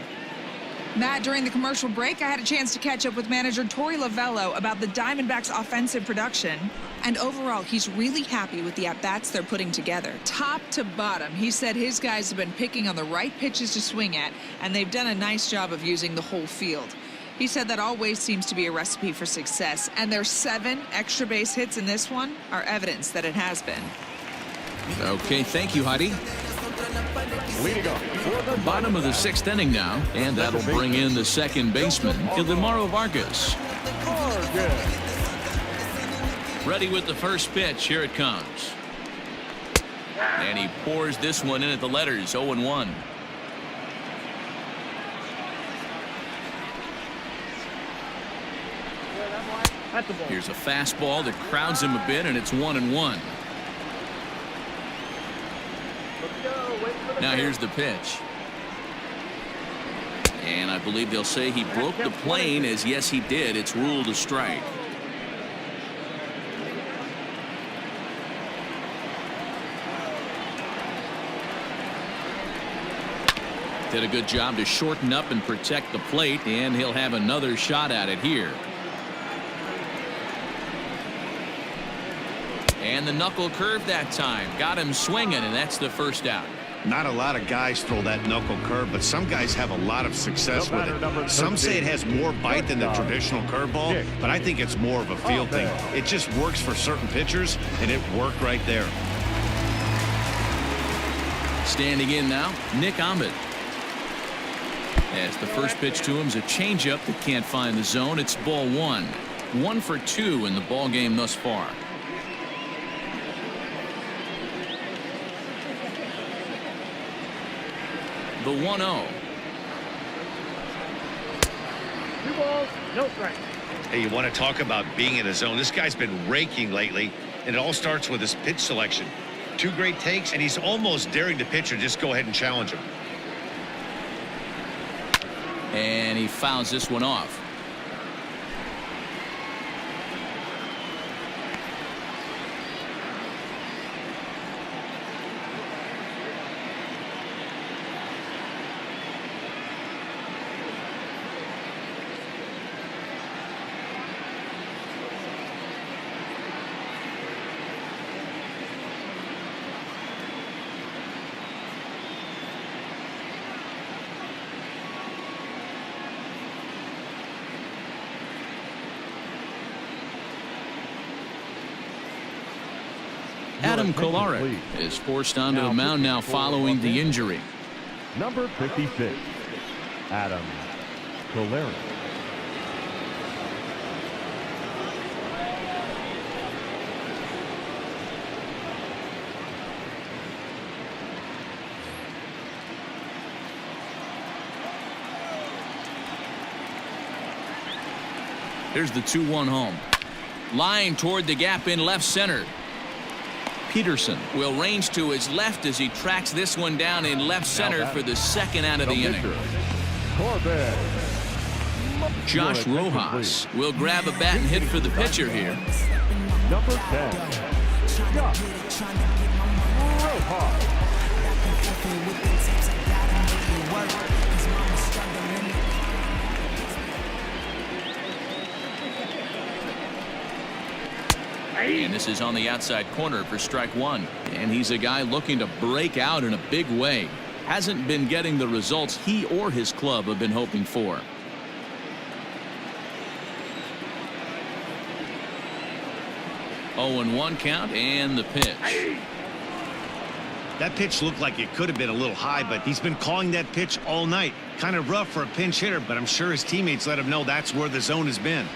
Matt, during the commercial break, I had a chance to catch up with manager Torey Lovello about the Diamondbacks' offensive production. And overall, he's really happy with the at-bats they're putting together. Top to bottom, he said his guys have been picking on the right pitches to swing at, and they've done a nice job of using the whole field. He said that always seems to be a recipe for success, and their 7 extra base hits in this one are evidence that it has been. Okay, thank you, Heidi. Leading off for the Bottom of the 6th inning now, and that'll bring in the second baseman, Ildemaro Vargas. Ready with the first pitch. Here it comes. And he pours this one in at the letters. 0-1. Here's a fastball that crowds him a bit, and it's 1-1. Now here's the pitch. And I believe they'll say he broke the plane, as yes he did. It's ruled a strike. Did a good job to shorten up and protect the plate, and he'll have another shot at it here. And the knuckle curve that time. Got him swinging, and that's the first out. Not a lot of guys throw that knuckle curve, but some guys have a lot of success with it. Some say it has more bite than the traditional curveball, but I think it's more of a feel thing. It just works for certain pitchers, and it worked right there. Standing in now, Nick Ahmed. As the first pitch to him is a changeup that can't find the zone. It's ball 1. 1 for 2 in the ball game thus far. The 1-0. 2 balls, no strikes. Hey, you want to talk about being in a zone? This guy's been raking lately, and it all starts with his pitch selection. 2 great takes, and he's almost daring the pitcher just go ahead and challenge him. And he fouls this one off. Adam Kolarek is forced onto the mound now following the injury. number 56, Adam Kolarek. Here's the 2-1 home. Line toward the gap in left center. Peterson will range to his left as he tracks this one down in left center for the second out of the inning. Josh Rojas will grab a bat and hit for the pitcher here. Number 10, Josh Rojas. And this is on the outside corner for strike one. And he's a guy looking to break out in a big way. Hasn't been getting the results he or his club have been hoping for. Oh, and 1 count and the pitch. That pitch looked like it could have been a little high, but he's been calling that pitch all night. Kind of rough for a pinch hitter, but I'm sure his teammates let him know that's where the zone has been.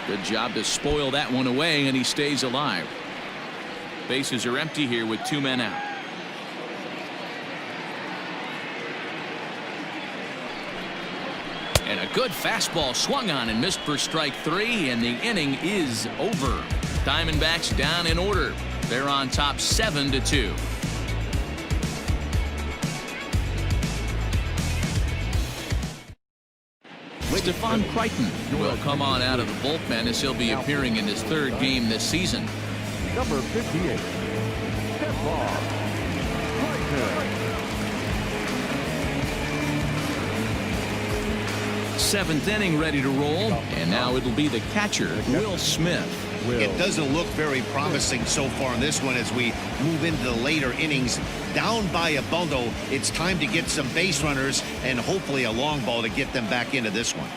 Good job to spoil that one away, and he stays alive. Bases are empty here with 2 men out. And a good fastball swung on and missed for strike 3, and the inning is over. Diamondbacks down in order. They're on top 7-2. Stephon Crichton will come on out of the bullpen as he'll be appearing in his 3rd game this season. Number 58, Deadlock. Seventh inning ready to roll, and now it'll be the catcher, Will Smith. It doesn't look very promising so far in this one as we move into the later innings. Down by a bundle, it's time to get some base runners and hopefully a long ball to get them back into this one.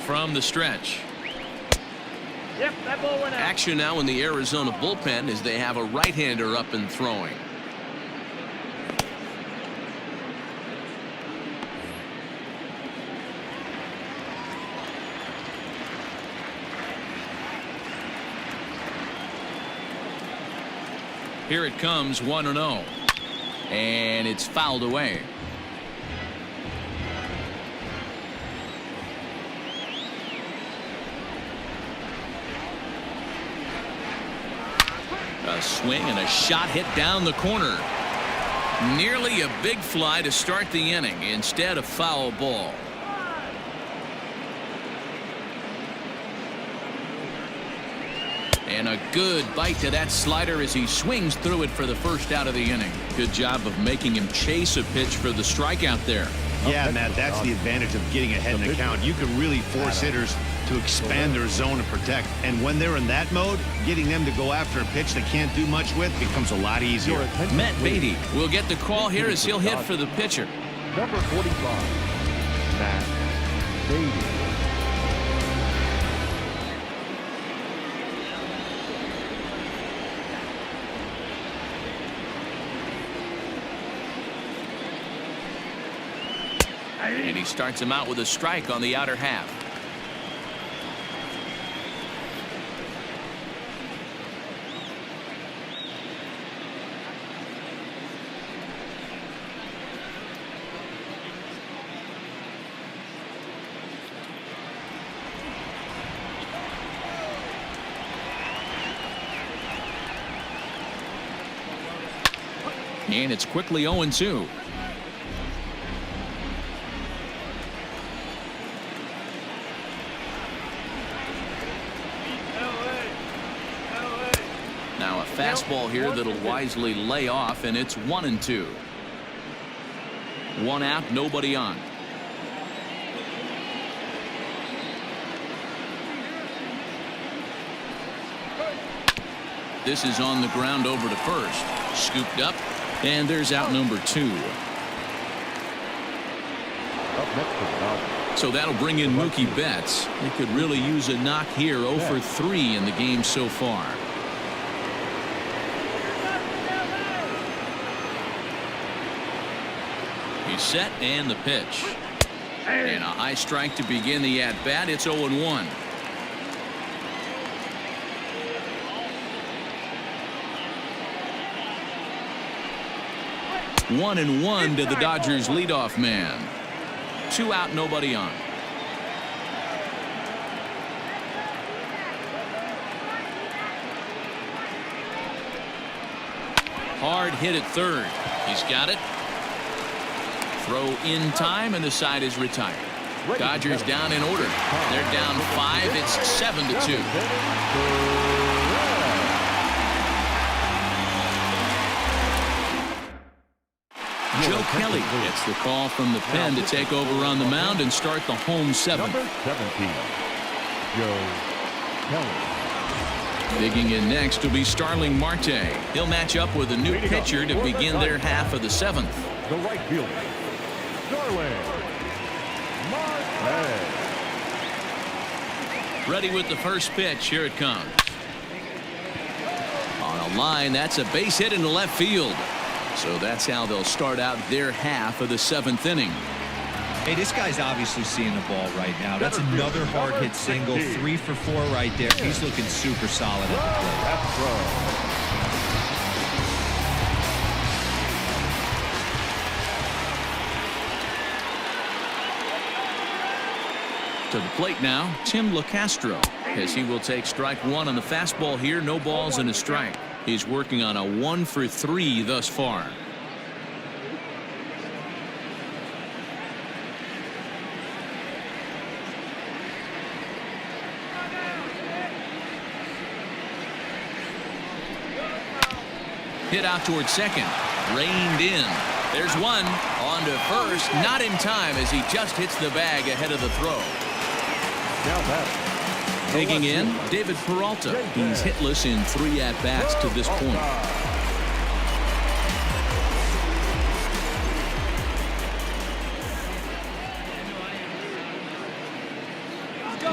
From the stretch. Yep, that ball went out. Action now in the Arizona bullpen as they have a right-hander up and throwing. Here it comes, 1-0. And it's fouled away. A swing and a shot hit down the corner. Nearly a big fly to start the inning. Instead, a foul ball. And a good bite to that slider as he swings through it for the first out of the inning. Good job of making him chase a pitch for the strikeout there. Yeah, Matt, that's the advantage of getting ahead in the count. You can really force hitters to expand their zone and protect. And when they're in that mode, getting them to go after a pitch they can't do much with becomes a lot easier. Matt Beatty will get the call here as he'll hit for the pitcher. Number 45, Matt Beatty. And he starts him out with a strike on the outer half. And it's quickly 0-2. Now a fastball here that'll wisely lay off, and it's 1-2. 1 out, nobody on. This is on the ground over to first. Scooped up, and there's out number 2. So that'll bring in Mookie Betts. He could really use a knock here. 0 for 3 in the game so far. He's set, and the pitch. And a high strike to begin the at-bat. It's 0-1. 1-1 to the Dodgers leadoff man. 2 out, nobody on. Hard hit at third. He's got it. Throw in time, and the side is retired. Dodgers down in order. They're down 5. It's 7-2. Joe Kelly gets the call from the pen to take over on the mound and start the home 7th. Number 17, Joe Kelly. Digging in next will be Starling Marte. He'll match up with a new pitcher to begin their half of the 7th. The right fielder, Starling Marte. Ready with the first pitch. Here it comes. On a line, that's a base hit into left field. So that's how they'll start out their half of the 7th inning. Hey, this guy's obviously seeing the ball right now. That's another hard hit single. 3 for 4 right there. He's looking super solid at the plate. That's To the plate now, Tim LaCastro, as he will take strike 1 on the fastball here. No balls and a strike. He's working on a 1 for 3 thus far. Hit out towards second. Reined in. There's one. On to first. Not in time as he just hits the bag ahead of the throw. now that. Taking in David Peralta. He's hitless in 3 at-bats to this point.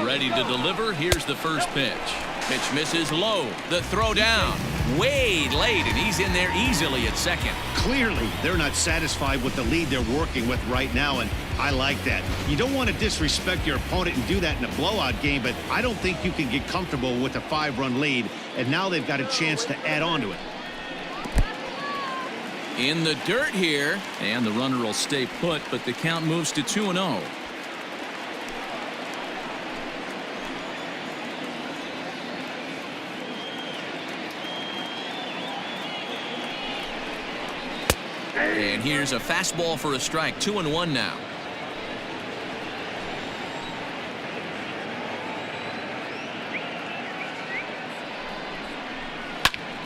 Ready to deliver. Here's the first pitch. Pitch misses low. The throw down. Way late, and he's in there easily at second. Clearly, they're not satisfied with the lead they're working with right now, and I like that. You don't want to disrespect your opponent and do that in a blowout game, but I don't think you can get comfortable with a 5-run lead, and now they've got a chance to add on to it. In the dirt here, and the runner will stay put, but the count moves to 2-0. And here's a fastball for a strike. 2-1 now.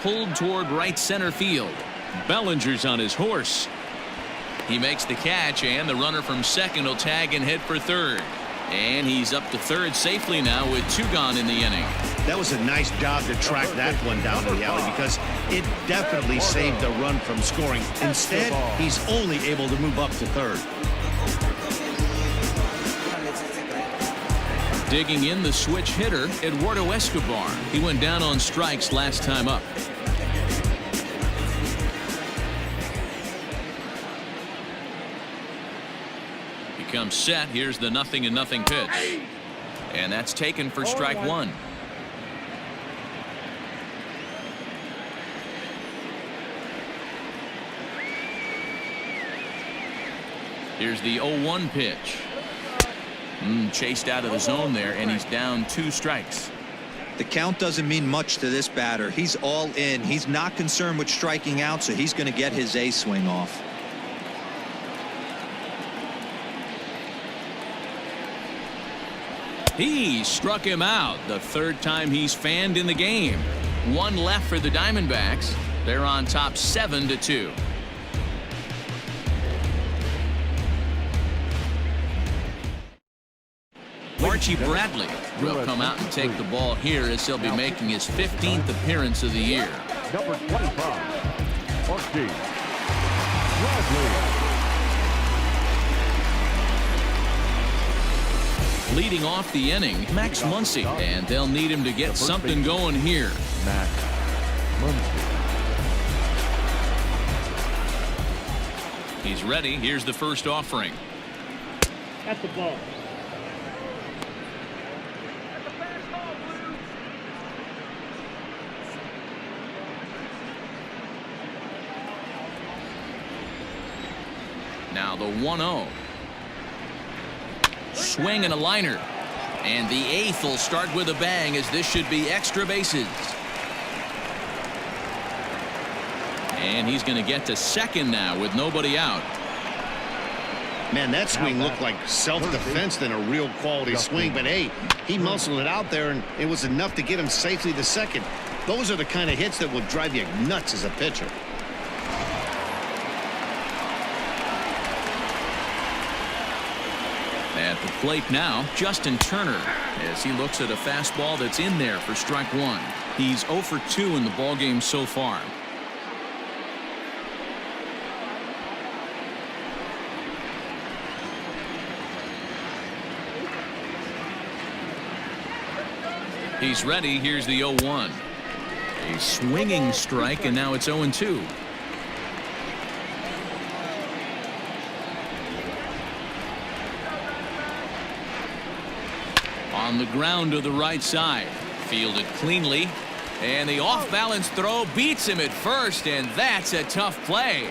Pulled toward right center field. Bellinger's on his horse. He makes the catch, and the runner from second will tag and head for third. And he's up to third safely now with 2 gone in the inning. That was a nice job to track that one down to the alley because it definitely saved the run from scoring. Instead, he's only able to move up to third. Digging in the switch hitter, Eduardo Escobar. He went down on strikes last time up. Comes set. Here's the 0-0 pitch, and that's taken for strike 1. Here's the 0-1 pitch. Chased out of the zone there, and he's down 2 strikes. The count doesn't mean much to this batter. He's all in. He's not concerned with striking out, so he's going to get his A swing off. He struck him out the 3rd time he's fanned in the game. 1 left for the Diamondbacks. They're on top 7-2. Archie Bradley will come out and take the ball here as he'll be making his 15th appearance of the year. Number 25, Archie Bradley. Leading off the inning, Max Muncy, and they'll need him to get something going here. Max Muncy. He's ready. Here's the first offering. That's the ball. Now the 1-0. Swing and a liner, and the 8th will start with a bang as this should be extra bases. And he's going to get to second now with nobody out. Man, that swing looked like self-defense than a real quality swing. But, hey, he muscled it out there, and it was enough to get him safely to second. Those are the kind of hits that will drive you nuts as a pitcher. At the plate now, Justin Turner, as he looks at a fastball that's in there for strike one. He's 0 for 2 in the ballgame so far. He's ready. Here's the 0-1. A swinging strike, and now it's 0-2. On the ground to the right side. Fielded cleanly. And the off-balance throw beats him at first, and that's a tough play.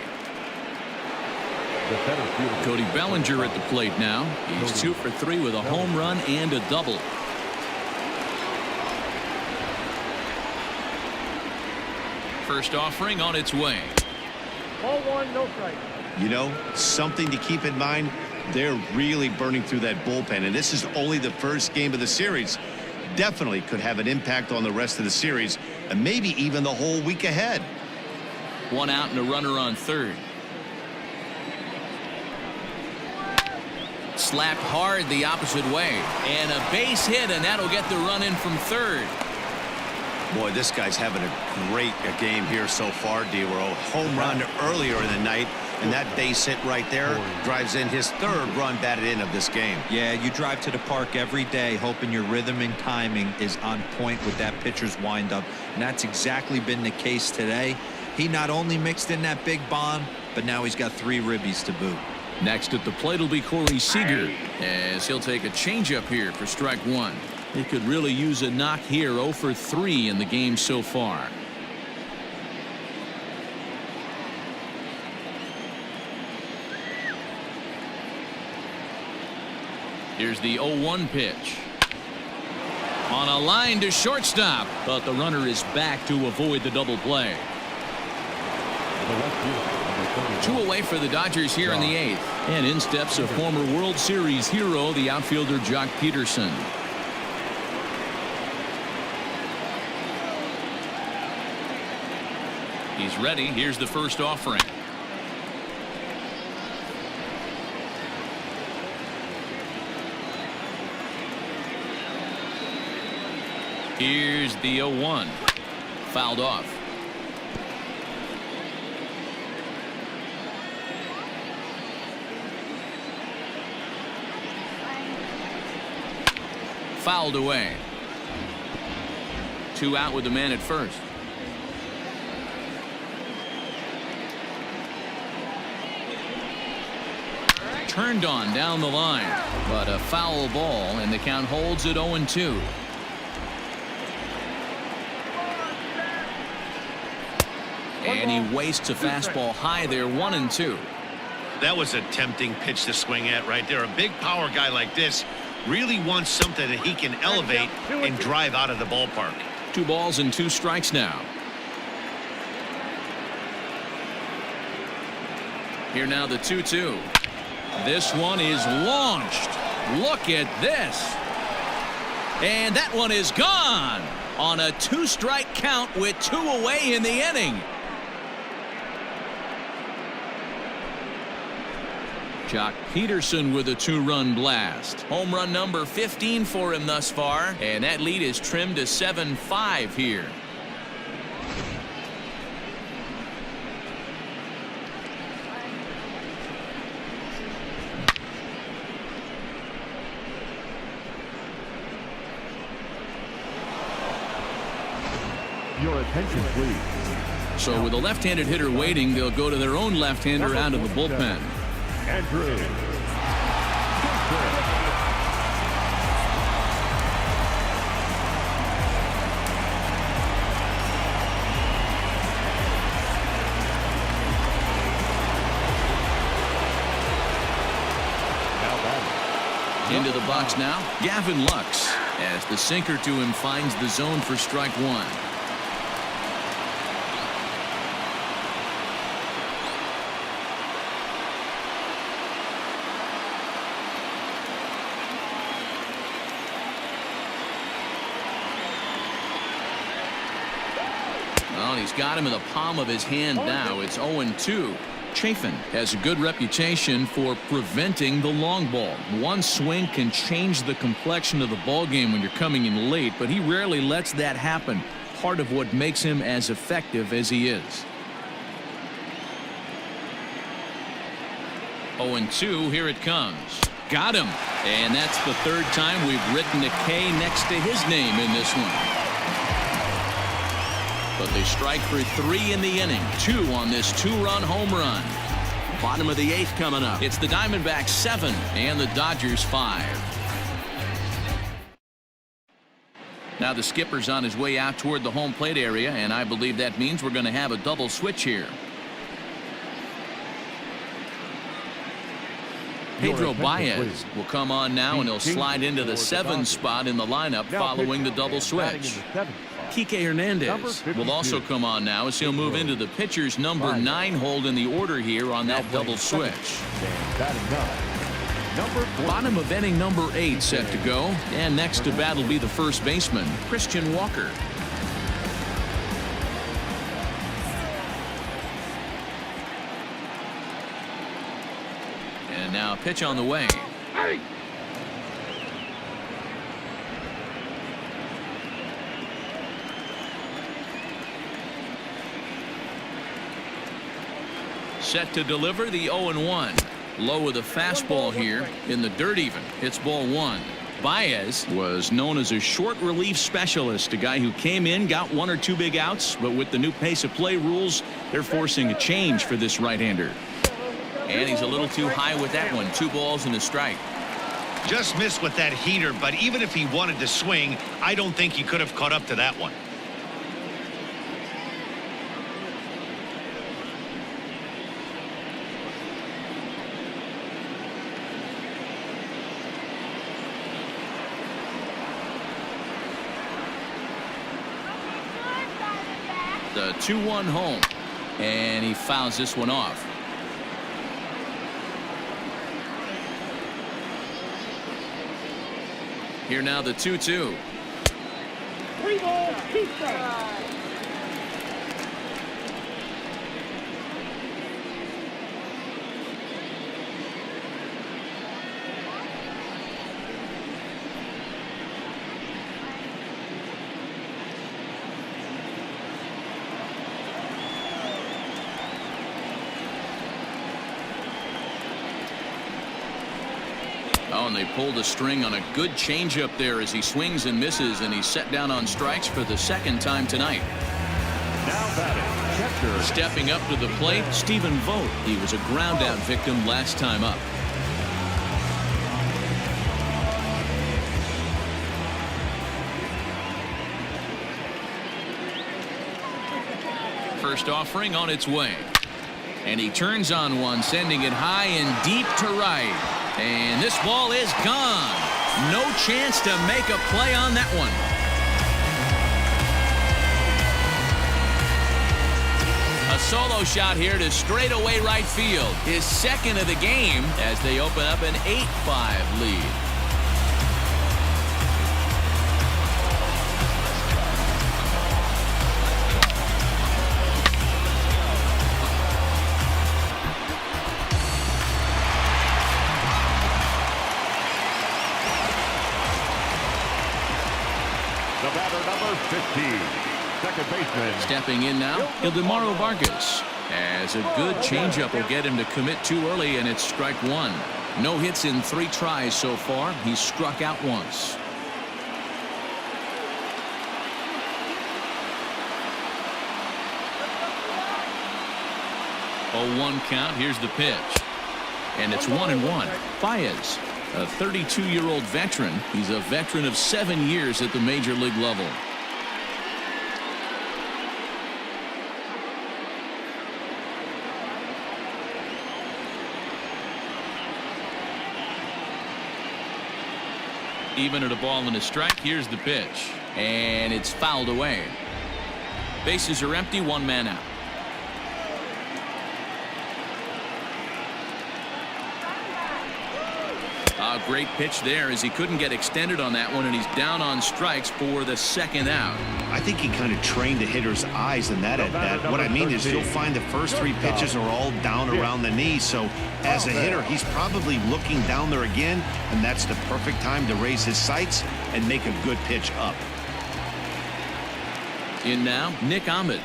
Cody Bellinger at the plate now. He's 2 for 3 with a home run and a double. First offering on its way. Ball 1, no strike. You know, something to keep in mind, they're really burning through that bullpen, and this is only the first game of the series. Definitely could have an impact on the rest of the series, and maybe even the whole week ahead. 1 out and a runner on third. Slapped hard the opposite way, and a base hit, and that'll get the run in from third. Boy, this guy's having a great game here so far, D-Row. Home run earlier in the night, and that base hit right there drives in his third run batted in of this game. Yeah, you drive to the park every day hoping your rhythm and timing is on point with that pitcher's windup, and that's exactly been the case today. He not only mixed in that big bomb, but now he's got 3 ribbies to boot. Next at the plate will be Corey Seager, as he'll take a changeup here for strike one. He could really use a knock here. 0 for 3 in the game so far. Here's the 0-1 pitch. On a line to shortstop, but the runner is back to avoid the double play. 2 away for the Dodgers here in the 8th. And in steps a former World Series hero, the outfielder Jock Peterson. He's ready. Here's the first offering. Here's the 0-1. Fouled off. Fouled away. 2 out with the man at first. Turned on down the line, but a foul ball, and the count holds at 0-2. And he wastes a fastball high there, 1-2. That was a tempting pitch to swing at right there. A big power guy like this really wants something that he can elevate and drive out of the ballpark. 2 balls and 2 strikes now. Here now the 2-2. This one is launched. Look at this. And that one is gone on a 2-strike count with 2 away in the inning. Jock Peterson with a 2-run blast. Home run number 15 for him thus far, and that lead is trimmed to 7-5 here. Your attention, please. So with a left-handed hitter waiting, they'll go to their own left-hander out of the bullpen. Andrew. Into the box now, Gavin Lux, as the sinker to him finds the zone for strike one. Well, he's got him in the palm of his hand now. It's 0-2. Chafin has a good reputation for preventing the long ball. One swing can change the complexion of the ball game when you're coming in late, but he rarely lets that happen. Part of what makes him as effective as he is. 0-2. Here it comes. Got him. And that's the third time we've written a K next to his name in this one. But they strike for 3 in the inning. 2 on this 2-run home run. Bottom of the 8th coming up. It's the Diamondbacks 7 and the Dodgers 5. Now the skipper's on his way out toward the home plate area, and I believe that means we're going to have a double switch here. Pedro Baez will come on now, and he'll slide into the 7 spot in the lineup following the double switch. Kike Hernandez will also come on now as he'll move into the pitcher's number 9 hold in the order here on that double switch. Bottom of inning number 8 set to go, and next to bat will be the first baseman, Christian Walker. And now a pitch on the way. Set to deliver the 0-1. Low with a fastball here in the dirt even. It's ball 1. Baez was known as a short relief specialist, a guy who came in, got 1 or 2 big outs, but with the new pace of play rules, they're forcing a change for this right-hander. And he's a little too high with that one. 2 balls and a strike. Just missed with that heater, but even if he wanted to swing, I don't think he could have caught up to that one. The 2-1 home, and he fouls this one off. Here now the 2-2. 3 balls, 2 strikes. Oh, and they pulled a string on a good changeup there as he swings and misses, and he's set down on strikes for the 2nd time tonight. Now batting, stepping up to the plate, Stephen Vogt. He was a ground out victim last time up. First offering on its way, and he turns on one, sending it high and deep to right. And this ball is gone. No chance to make a play on that one. A solo shot here to straightaway right field. His 2nd of the game as they open up an 8-5 lead. the batter number 15, second baseman. Stepping in now, Ildemaro Vargas. As a good changeup will get him to commit too early, and it's strike 1. No hits in 3 tries so far. He's struck out once. Oh, 1 count. Here's the pitch. And it's 1-1. Baez, a 32-year-old veteran. He's a veteran of 7 years at the major league level. Even at a ball and a strike. Here's the pitch, and it's fouled away. Bases are empty, 1 man out. A great pitch there as he couldn't get extended on that one, and he's down on strikes for the second out. I think he kind of trained the hitter's eyes in that at bat. What I mean is you'll find the first 3 pitches are all down around the knee. So as a hitter, he's probably looking down there again, and that's the perfect time to raise his sights and make a good pitch up. In now, Nick Ahmed,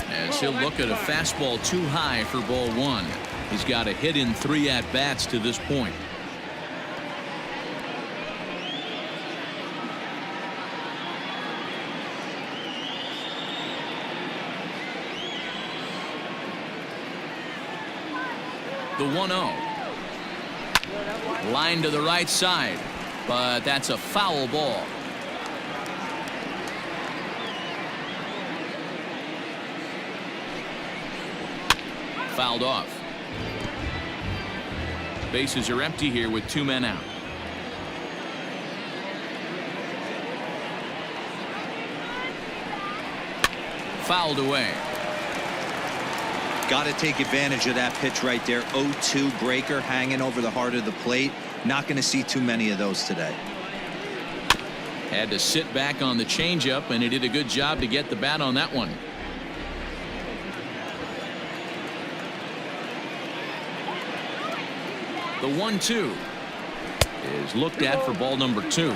as he'll look at a fastball too high for ball 1. He's got a hit in 3 at-bats to this point. The 1-0. Line to the right side, but that's a foul ball. Fouled off. Bases are empty here with 2 men out. Fouled away. Got to take advantage of that pitch right there. 0-2 breaker hanging over the heart of the plate. Not going to see too many of those today. Had to sit back on the changeup, and he did a good job to get the bat on that one. The 1-2 is looked at for ball number 2.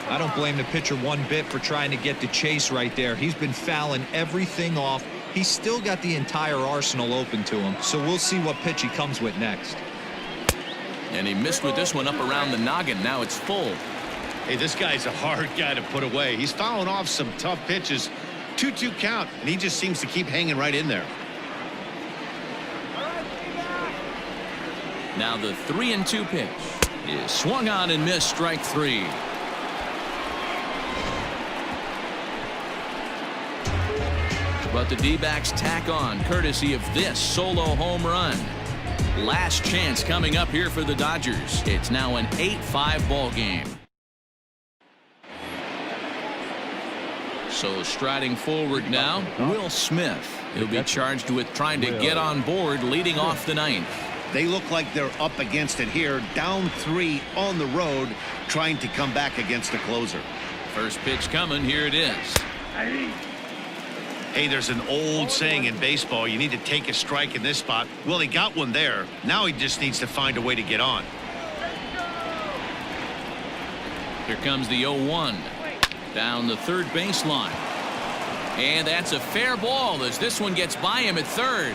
I don't blame the pitcher one bit for trying to get the chase right there. He's been fouling everything off. He's still got the entire arsenal open to him, so we'll see what pitch he comes with next. And he missed with this one up around the noggin. Now it's full. Hey, this guy's a hard guy to put away. He's fouling off some tough pitches. 2-2 count, and he just seems to keep hanging right in there. Now the 3-2 pitch is swung on and missed. Strike 3. But the D-backs tack on courtesy of this solo home run. Last chance coming up here for the Dodgers. It's now an 8-5 ball game. So striding forward now, Will Smith. He'll be charged with trying to get on board leading off the 9th. They look like they're up against it here, down 3 on the road, trying to come back against the closer. First pitch coming. Here it is. Hey, there's an old saying in baseball, you need to take a strike in this spot. Well, he got one there. Now he just needs to find a way to get on. Here comes the 0-1 down the third baseline, and that's a fair ball as this one gets by him at third.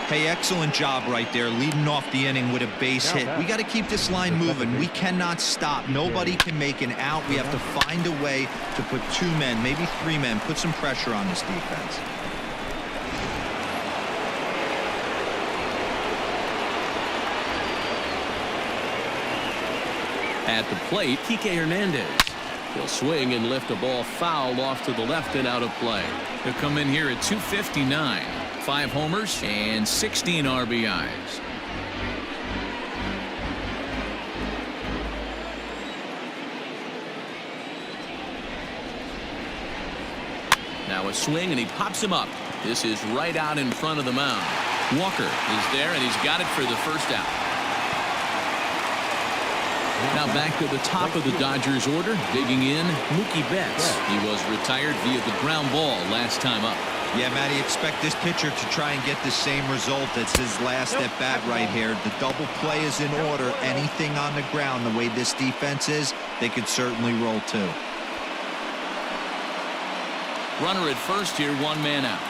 Hey, excellent job right there, leading off the inning with a base hit. We got to keep this line moving. We cannot stop. Nobody can make an out. We have to find a way to put 2 men, maybe 3 men, put some pressure on this defense. At the plate, Kike Hernandez. He'll swing and lift a ball foul off to the left and out of play. He'll come in here at 259. 5 homers and 16 RBIs. Now a swing and he pops him up. This is right out in front of the mound. Walker is there and he's got it for the first out. Now back to the top of the Dodgers order, digging in, Mookie Betts. He was retired via the ground ball last time up. Yeah, Matty, expect this pitcher to try and get the same result as his last at bat right here. The double play is in order. Anything on the ground, the way this defense is, they could certainly roll too. Runner at first here, 1 man out.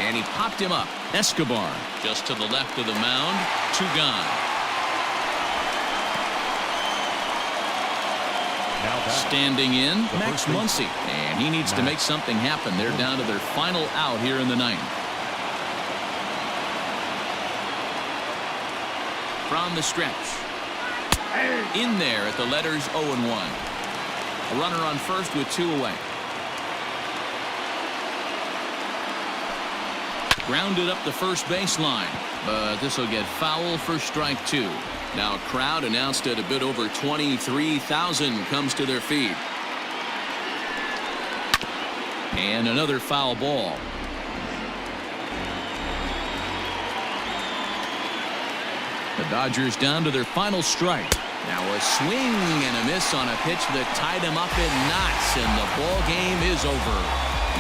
And he popped him up. Escobar just to the left of the mound. 2 gone. Standing in, Max Muncy, and he needs to make something happen. They're down to their final out here in the 9th. From the stretch, in there at the letters 0-1. A runner on first with 2 away. Grounded up the first baseline, but this will get foul for strike 2. Now a crowd announced at a bit over 23,000 comes to their feet. And another foul ball. The Dodgers down to their final strike. Now a swing and a miss on a pitch that tied him up in knots, and the ball game is over.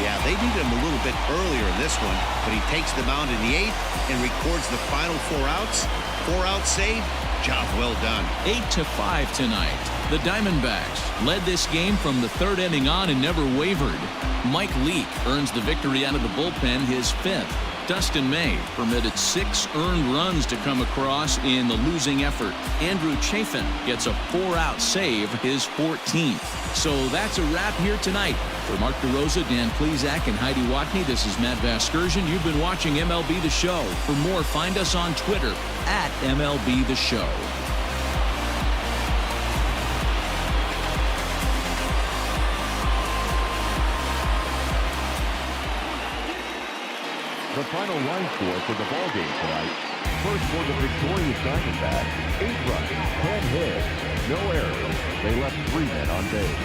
Yeah, they needed him a little bit earlier in this one, but he takes the mound in the 8th and records the final 4 outs. 4-out save. Job well done. 8-5 tonight. The Diamondbacks led this game from the 3rd inning on and never wavered. Mike Leake earns the victory out of the bullpen, his 5th. Dustin May permitted 6 earned runs to come across in the losing effort. Andrew Chafin gets a 4-out save, his 14th. So that's a wrap here tonight. For Mark DeRosa, Dan Plesac, and Heidi Watney, this is Matt Vasgersian. You've been watching MLB The Show. For more, find us on Twitter at MLB The Show. The final line score for the ballgame tonight. First for the victorious Diamondbacks, 8 runs, 10 hits, no errors. They left 3 men on base.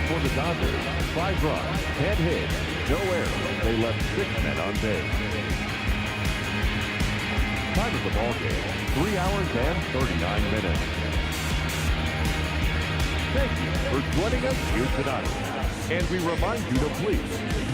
For the Dodgers, 5 runs, 10 hits, no errors. They left 6 men on base. Time of the ballgame, 3 hours and 39 minutes. Thank you for joining us here tonight. And we remind you to please